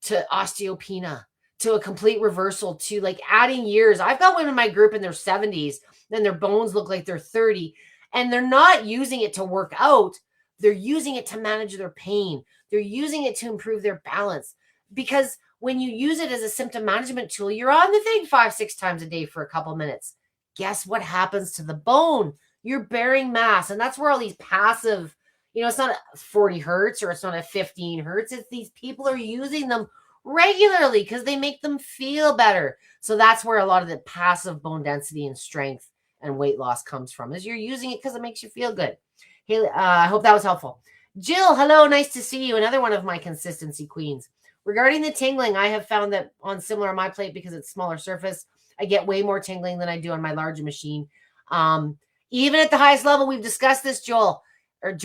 to osteopenia, to a complete reversal, to like adding years. I've got women in my group in their 70s, then their bones look like they're 30, and they're not using it to work out. They're using it to manage their pain. They're using it to improve their balance. Because when you use it as a symptom management tool, you're on the thing 5-6 times a day for a couple minutes. Guess what happens to the bone? You're bearing mass. And that's where all these passive, it's not 40 hertz or it's not a 15 hertz. It's these people are using them regularly because they make them feel better. So that's where a lot of the passive bone density and strength and weight loss comes from, is you're using it because it makes you feel good. Hey, I hope that was helpful. Jill, hello. Nice to see you. Another one of my consistency queens. Regarding the tingling, I have found that on similar on my plate, because it's smaller surface, I get way more tingling than I do on my larger machine. Even at the highest level, we've discussed this, Jill, not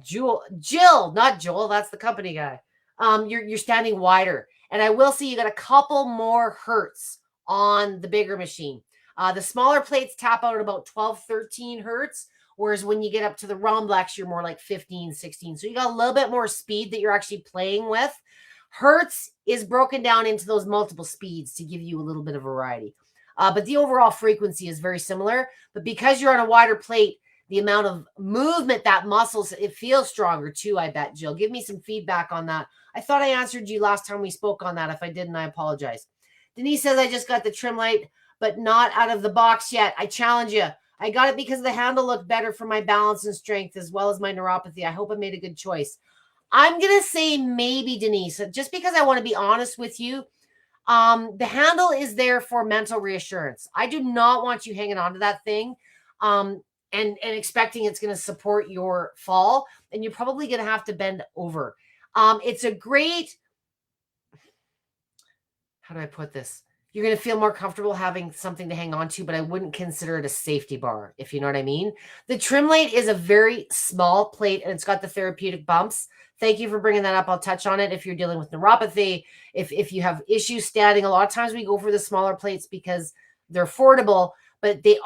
Joel. That's the company guy. You're standing wider. And I will see you got a couple more hertz on the bigger machine. The smaller plates tap out at about 12, 13 hertz. Whereas when you get up to the Romblex, you're more like 15, 16. So you got a little bit more speed that you're actually playing with. Hertz is broken down into those multiple speeds to give you a little bit of variety. But the overall frequency is very similar. But because you're on a wider plate, the amount of movement, that muscles, it feels stronger too, I bet, Jill. Give me some feedback on that. I thought I answered you last time we spoke on that. If I didn't, I apologize. Denise says, I just got the trim light, but not out of the box yet. I challenge you. I got it because the handle looked better for my balance and strength as well as my neuropathy. I hope I made a good choice. I'm going to say maybe, Denise, just because I want to be honest with you. The handle is there for mental reassurance. I do not want you hanging on to that thing and expecting it's going to support your fall. And you're probably going to have to bend over. It's a great, how do I put this? You're going to feel more comfortable having something to hang on to, but I wouldn't consider it a safety bar, if you know what I mean. The trim light is a very small plate, and it's got the therapeutic bumps. Thank you for bringing that up. I'll touch on it if you're dealing with neuropathy. If you have issues standing, a lot of times we go for the smaller plates because they're affordable, but the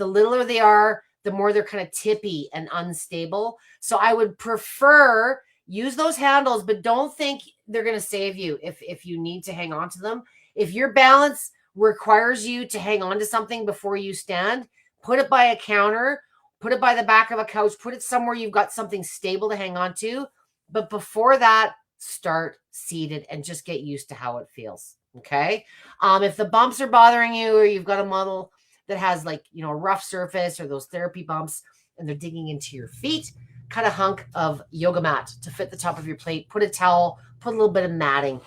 littler they are, the more they're kind of tippy and unstable. So I would prefer use those handles, but don't think they're going to save you if you need to hang on to them. If your balance requires you to hang on to something before you stand, put it by a counter, put it by the back of a couch, put it somewhere you've got something stable to hang on to. But before that, start seated and just get used to how it feels. Okay. If the bumps are bothering you, or you've got a model that has like, a rough surface or those therapy bumps and they're digging into your feet, cut a hunk of yoga mat to fit the top of your plate, put a towel, put a little bit of matting.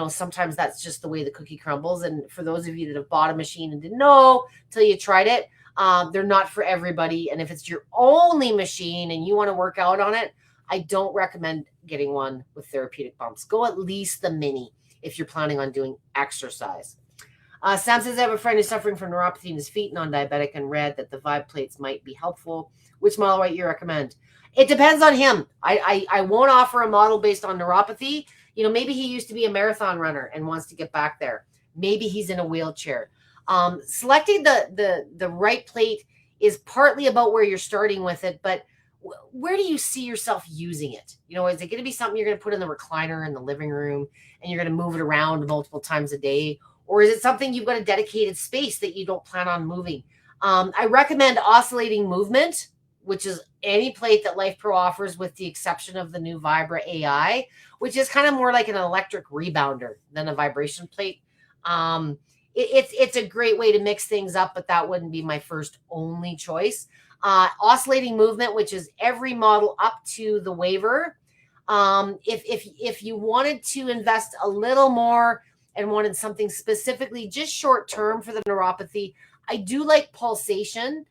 Sometimes that's just the way the cookie crumbles. And for those of you that have bought a machine and didn't know till you tried it, they're not for everybody. And if it's your only machine and you want to work out on it, I don't recommend getting one with therapeutic bumps. Go at least the mini if you're planning on doing exercise. Sam says, I have a friend who's suffering from neuropathy in his feet, non-diabetic, and read that the Vibe plates might be helpful. Which model weight you recommend? It depends on him. I won't offer a model based on neuropathy. Maybe he used to be a marathon runner and wants to get back there. Maybe he's in a wheelchair. Selecting the right plate is partly about where you're starting with it, but where do you see yourself using it? You know, is it going to be something you're going to put in the recliner in the living room and you're going to move it around multiple times a day? Or is it something you've got a dedicated space that you don't plan on moving? I recommend oscillating movement, which is any plate that Lifepro offers with the exception of the new Vibra AI, which is kind of more like an electric rebounder than a vibration plate. It's a great way to mix things up, but that wouldn't be my first only choice. Oscillating movement, which is every model up to the waiver. If you wanted to invest a little more and wanted something specifically just short term for the neuropathy, I do like pulsation.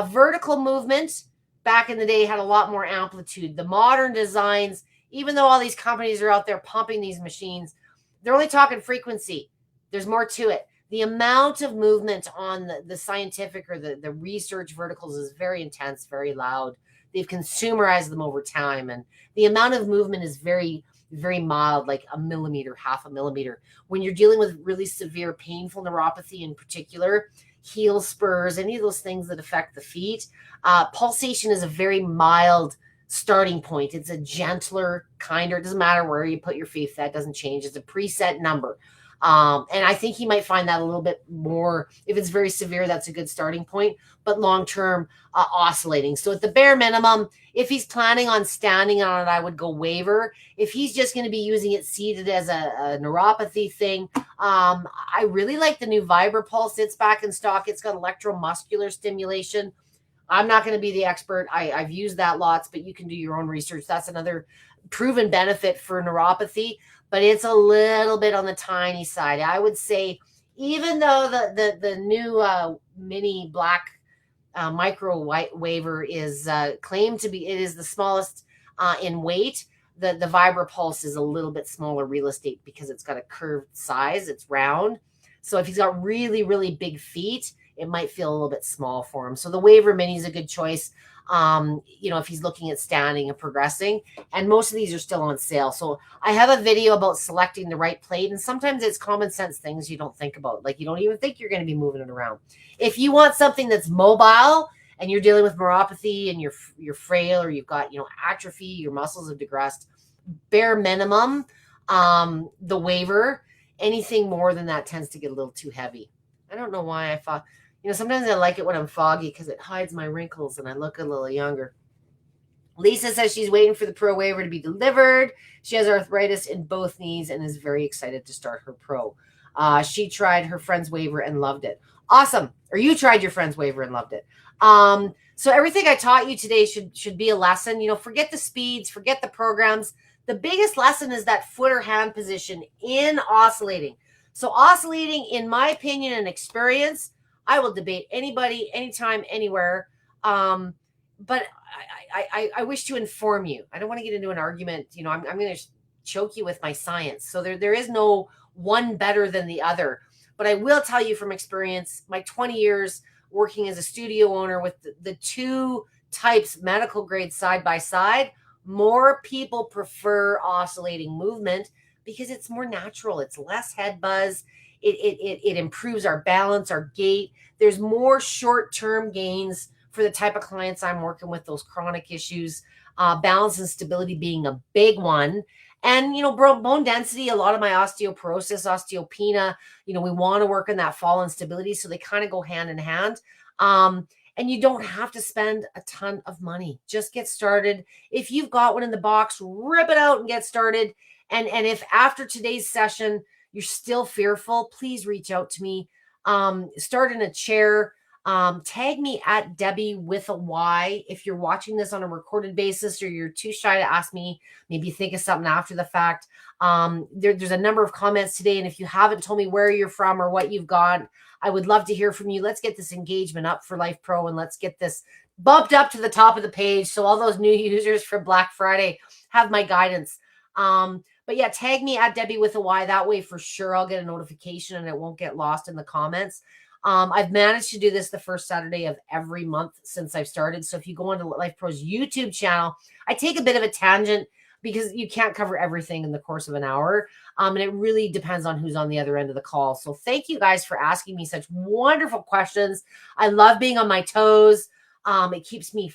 Vertical movement back in the day had a lot more amplitude. The modern designs, even though all these companies are out there pumping these machines, they're only talking frequency. There's more to it. The amount of movement on the scientific or the research verticals is very intense, very loud. They've consumerized them over time. And the amount of movement is very, very mild, like a millimeter, half a millimeter. When you're dealing with really severe painful neuropathy in particular, heel spurs, any of those things that affect the feet, pulsation is a very mild starting point. It's a gentler, kinder, it doesn't matter where you put your feet, that doesn't change. It's a preset number. And I think he might find that a little bit more, if it's very severe, that's a good starting point, but long-term oscillating. So at the bare minimum, if he's planning on standing on it, I would go waiver. If he's just going to be using it seated as a neuropathy thing, I really like the new Vibra Pulse. It's back in stock. It's got electromuscular stimulation. I'm not going to be the expert. I've used that lots, but you can do your own research. That's another proven benefit for neuropathy, but it's a little bit on the tiny side. I would say, even though the new mini black micro waiver is claimed to be, it is the smallest in weight. The Vibra Pulse is a little bit smaller real estate because it's got a curved size. It's round. So if he's got really, really big feet, it might feel a little bit small for him. So the waiver mini is a good choice. You know, if he's looking at standing and progressing, and most of these are still on sale. So I have a video about selecting the right plate, and sometimes it's common sense things you don't think about. Like, you don't even think you're going to be moving it around. If you want something that's mobile and you're dealing with neuropathy and you're frail, or you've got, you know, atrophy, your muscles have digressed, bare minimum, the waiver. Anything more than that tends to get a little too heavy. I don't know why I thought, you know, sometimes I like it when I'm foggy because it hides my wrinkles and I look a little younger. Lisa says she's waiting for the Pro waiver to be delivered. She has arthritis in both knees and is very excited to start her Pro. She tried her friend's waiver and loved it. Awesome. Or you tried your friend's waiver and loved it. So everything I taught you today should be a lesson. You know, forget the speeds, forget the programs. The biggest lesson is that foot or hand position in oscillating. So oscillating, in my opinion and experience, I will debate anybody, anytime, anywhere. But I wish to inform you. I don't want to get into an argument. You know, I'm going to choke you with my science. So there is no one better than the other. But I will tell you from experience, my 20 years working as a studio owner with the two types, medical grade side by side, more people prefer oscillating movement because it's more natural. It's less head buzz. It improves our balance, our gait. There's more short-term gains for the type of clients I'm working with, those chronic issues, balance and stability being a big one. And, you know, bone density, a lot of my osteoporosis, osteopenia, you know, we want to work on that fall and stability. So they kind of go hand in hand. And you don't have to spend a ton of money. Just get started. If you've got one in the box, rip it out and get started. And if after today's session, you're still fearful, please reach out to me. Start in a chair. Tag me at Debby with a Y. If you're watching this on a recorded basis or you're too shy to ask me, maybe think of something after the fact. There's a number of comments today. And if you haven't told me where you're from or what you've got, I would love to hear from you. Let's get this engagement up for Lifepro and let's get this bumped up to the top of the page. So all those new users for Black Friday have my guidance. But yeah, tag me at Debby with a Y. That way for sure I'll get a notification and it won't get lost in the comments. I've managed to do this the first Saturday of every month since I've started. So if you go onto Lifepro's YouTube channel, I take a bit of a tangent because you can't cover everything in the course of an hour. And it really depends on who's on the other end of the call. So thank you guys for asking me such wonderful questions. I love being on my toes. It keeps me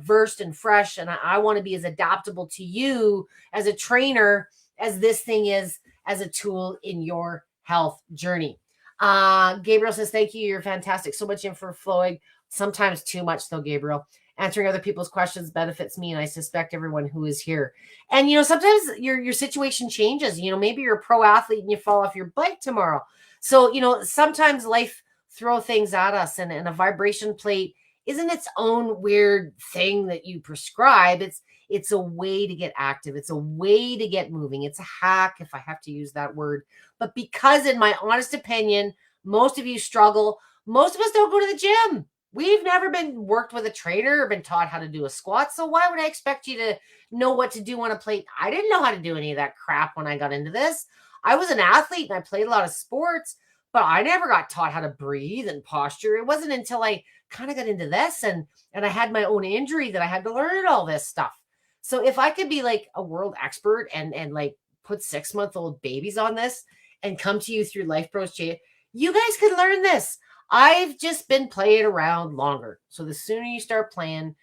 versed and fresh. And I want to be as adaptable to you as a trainer as this thing is as a tool in your health journey. Gabriel says, thank you. You're fantastic. So much info flowing. Sometimes too much though, Gabriel. Answering other people's questions benefits me, and I suspect everyone who is here. And, sometimes your situation changes. Maybe you're a pro athlete and you fall off your bike tomorrow. So, sometimes life throw things at us, and a vibration plate isn't its own weird thing that you prescribe. It's a way to get active. It's a way to get moving. It's a hack, if I have to use that word. But because, in my honest opinion, most of you struggle, most of us don't go to the gym. We've never been worked with a trainer or been taught how to do a squat. So why would I expect you to know what to do on a plate? I didn't know how to do any of that crap when I got into this. I was an athlete and I played a lot of sports, but I never got taught how to breathe and posture. It wasn't until I kind of got into this and I had my own injury that I had to learn all this stuff. So if I could be like a world expert and like put 6-month-old babies on this and come to you through Lifepro's chain, you guys could learn this. I've just been playing around longer. So the sooner you start playing,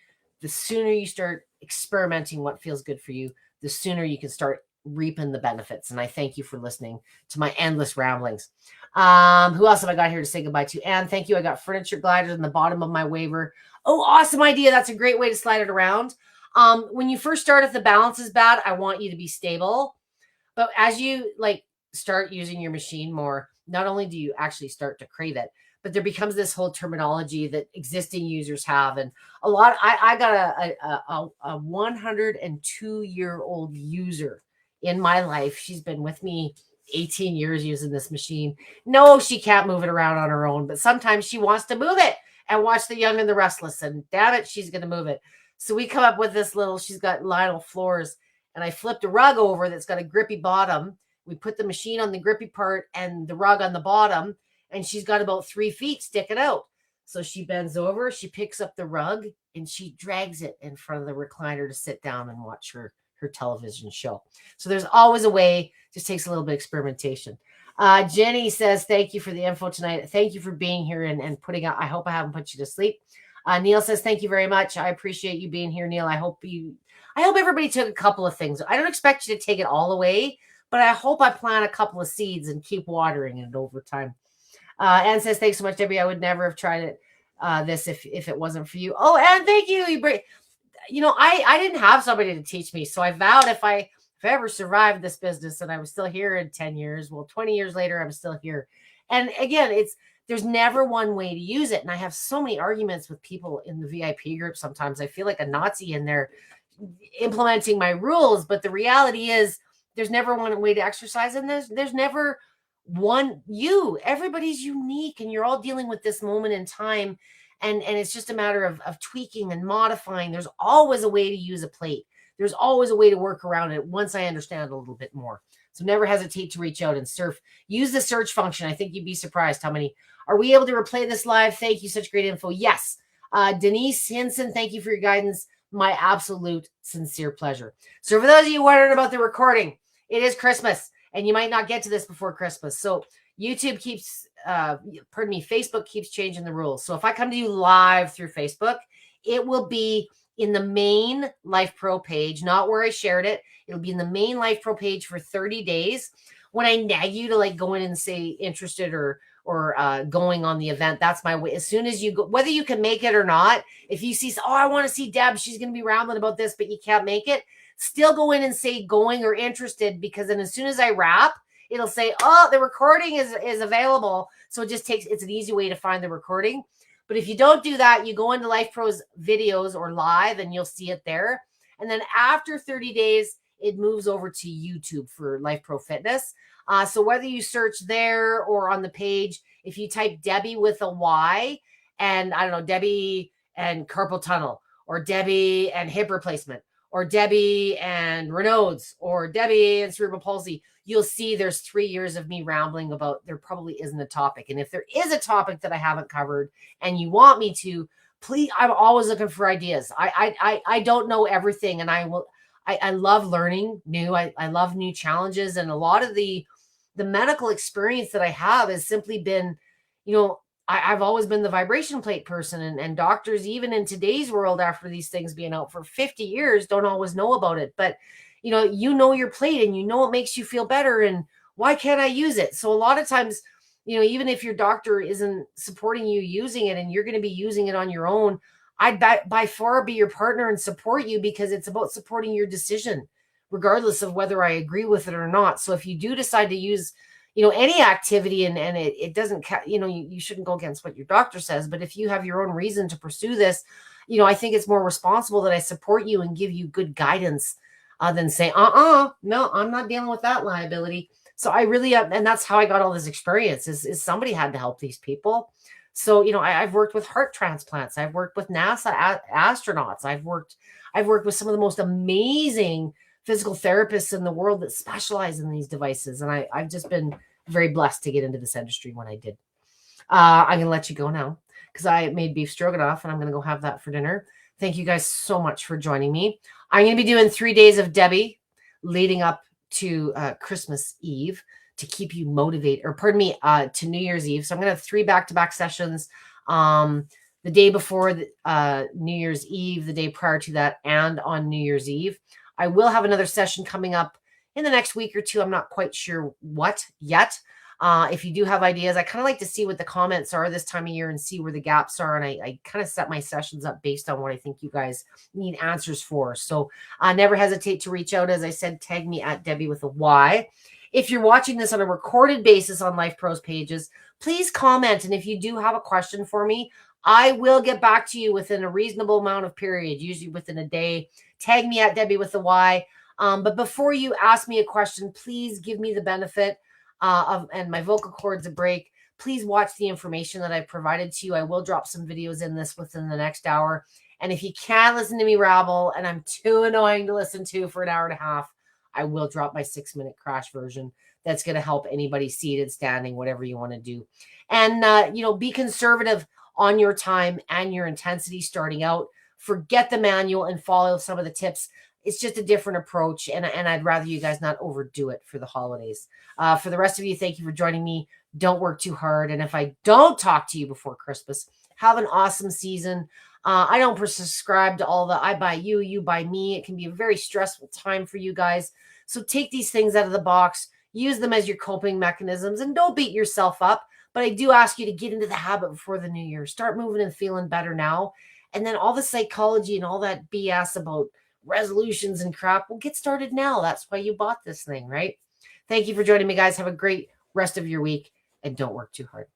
the sooner you start experimenting what feels good for you, the sooner you can start reaping the benefits. And I thank you for listening to my endless ramblings. Who else have I got here to say goodbye to? Anne, thank you. I got furniture gliders in the bottom of my waiver. Oh, awesome idea. That's a great way to slide it around. When you first start, if the balance is bad, I want you to be stable. But as you start using your machine more, not only do you actually start to crave it, but there becomes this whole terminology that existing users have. And a lot, I got a 102-year-old user in my life. She's been with me 18 years using this machine. No, she can't move it around on her own, but sometimes she wants to move it and watch The Young and the Restless. And damn it, she's going to move it. So we come up with this she's got Lionel floors, and I flipped a rug over that's got a grippy bottom. We put the machine on the grippy part and the rug on the bottom, and she's got about 3 feet sticking out. So she bends over, she picks up the rug, and she drags it in front of the recliner to sit down and watch her television show. So there's always a way. Just takes a little bit of experimentation. Jenny says, thank you for the info tonight. Thank you for being here and putting out. I hope I haven't put you to sleep. Neil says, thank you very much. I appreciate you being here, Neil. I hope everybody took a couple of things. I don't expect you to take it all away, but I hope I plant a couple of seeds and keep watering it over time. Anne says, thanks so much, Debbie. I would never have tried it this if it wasn't for you. Oh, Anne, thank you. I didn't have somebody to teach me. So I vowed if I ever survived this business and I was still here in 10 years, well, 20 years later, I'm still here. And again, there's never one way to use it. And I have so many arguments with people in the VIP group. Sometimes I feel like a Nazi in there implementing my rules. But the reality is there's never one way to exercise. And there's never one you. Everybody's unique and you're all dealing with this moment in time. And it's just a matter of tweaking and modifying. There's always a way to use a plate. There's always a way to work around it once I understand a little bit more. So never hesitate to reach out and surf. Use the search function. I think you'd be surprised how many. Are we able to replay this live? Thank you. Such great info. Yes. Denise Hinson, thank you for your guidance. My absolute sincere pleasure. So for those of you wondering about the recording, it is Christmas and you might not get to this before Christmas. So YouTube Facebook keeps changing the rules. So if I come to you live through Facebook, it will be in the main Lifepro page, not where I shared it. It'll be in the main Lifepro page for 30 days. When I nag you to go in and say interested or going on the event, that's my way. As soon as you go, whether you can make it or not, if you see, I want to see Deb, she's going to be rambling about this, but you can't make it, still go in and say going or interested, because then as soon as I wrap, it'll say, the recording is available. So it's an easy way to find the recording. But if you don't do that, you go into Lifepro's videos or live and you'll see it there. And then after 30 days, it moves over to YouTube for Lifepro Fitness. So whether you search there or on the page, if you type Debbie with a Y and I don't know, Debbie and carpal tunnel, or Debbie and hip replacement, or Debbie and Raynaud's, or Debbie and cerebral palsy, you'll see there's 3 years of me rambling about there probably isn't a topic. And if there is a topic that I haven't covered and you want me to, please, I'm always looking for ideas. I don't know everything, and I love learning new. I love new challenges. And a lot of the medical experience that I have has simply been, I've always been the vibration plate person, and doctors, even in today's world, after these things being out for 50 years, don't always know about it. But you know your plate, and you know it makes you feel better, and why can't I use it? So a lot of times, even if your doctor isn't supporting you using it and you're going to be using it on your own, I'd by far be your partner and support you, because it's about supporting your decision, regardless of whether I agree with it or not. So if you do decide to use any activity, and it doesn't, you shouldn't go against what your doctor says, but if you have your own reason to pursue this, I think it's more responsible that I support you and give you good guidance, than say, no, I'm not dealing with that liability. So I really, and that's how I got all this experience, is somebody had to help these people. So, I've worked with heart transplants. I've worked with NASA astronauts. I've worked with some of the most amazing physical therapists in the world that specialize in these devices. And I've just been very blessed to get into this industry when I did. I'm going to let you go now, because I made beef stroganoff and I'm going to go have that for dinner. Thank you guys so much for joining me. I'm going to be doing 3 days of Debby leading up to Christmas Eve to keep you motivated, or pardon me, to New Year's Eve. So I'm going to have 3 back-to-back sessions. The day before New Year's Eve, the day prior to that, and on New Year's Eve. I will have another session coming up in the next week or two. I'm not quite sure what yet. If you do have ideas, I kind of like to see what the comments are this time of year and see where the gaps are. And I kind of set my sessions up based on what I think you guys need answers for. So never hesitate to reach out. As I said, tag me at Debby with a Y. If you're watching this on a recorded basis on Lifepro's pages, please comment. And if you do have a question for me, I will get back to you within a reasonable amount of period, usually within a day. Tag me at Debby with a Y. But before you ask me a question, please give me the benefit and my vocal cords a break. Please watch the information that I've provided to you. I will drop some videos in this within the next hour. And if you can't listen to me rabble and I'm too annoying to listen to for an hour and a half, I will drop my 6-minute crash version. That's going to help anybody seated, standing, whatever you want to do. And, be conservative on your time and your intensity starting out. Forget the manual and follow some of the tips. It's just a different approach, and I'd rather you guys not overdo it for the holidays. For the rest of you, thank you for joining me. Don't work too hard, and if I don't talk to you before Christmas, have an awesome season. I don't subscribe to all the I buy you, you buy me. It can be a very stressful time for you guys. So take these things out of the box, use them as your coping mechanisms, and don't beat yourself up. But I do ask you to get into the habit before the new year. Start moving and feeling better now. And then all the psychology and all that BS about resolutions and crap, well, get started now. That's why you bought this thing, right? Thank you for joining me, guys. Have a great rest of your week, and don't work too hard.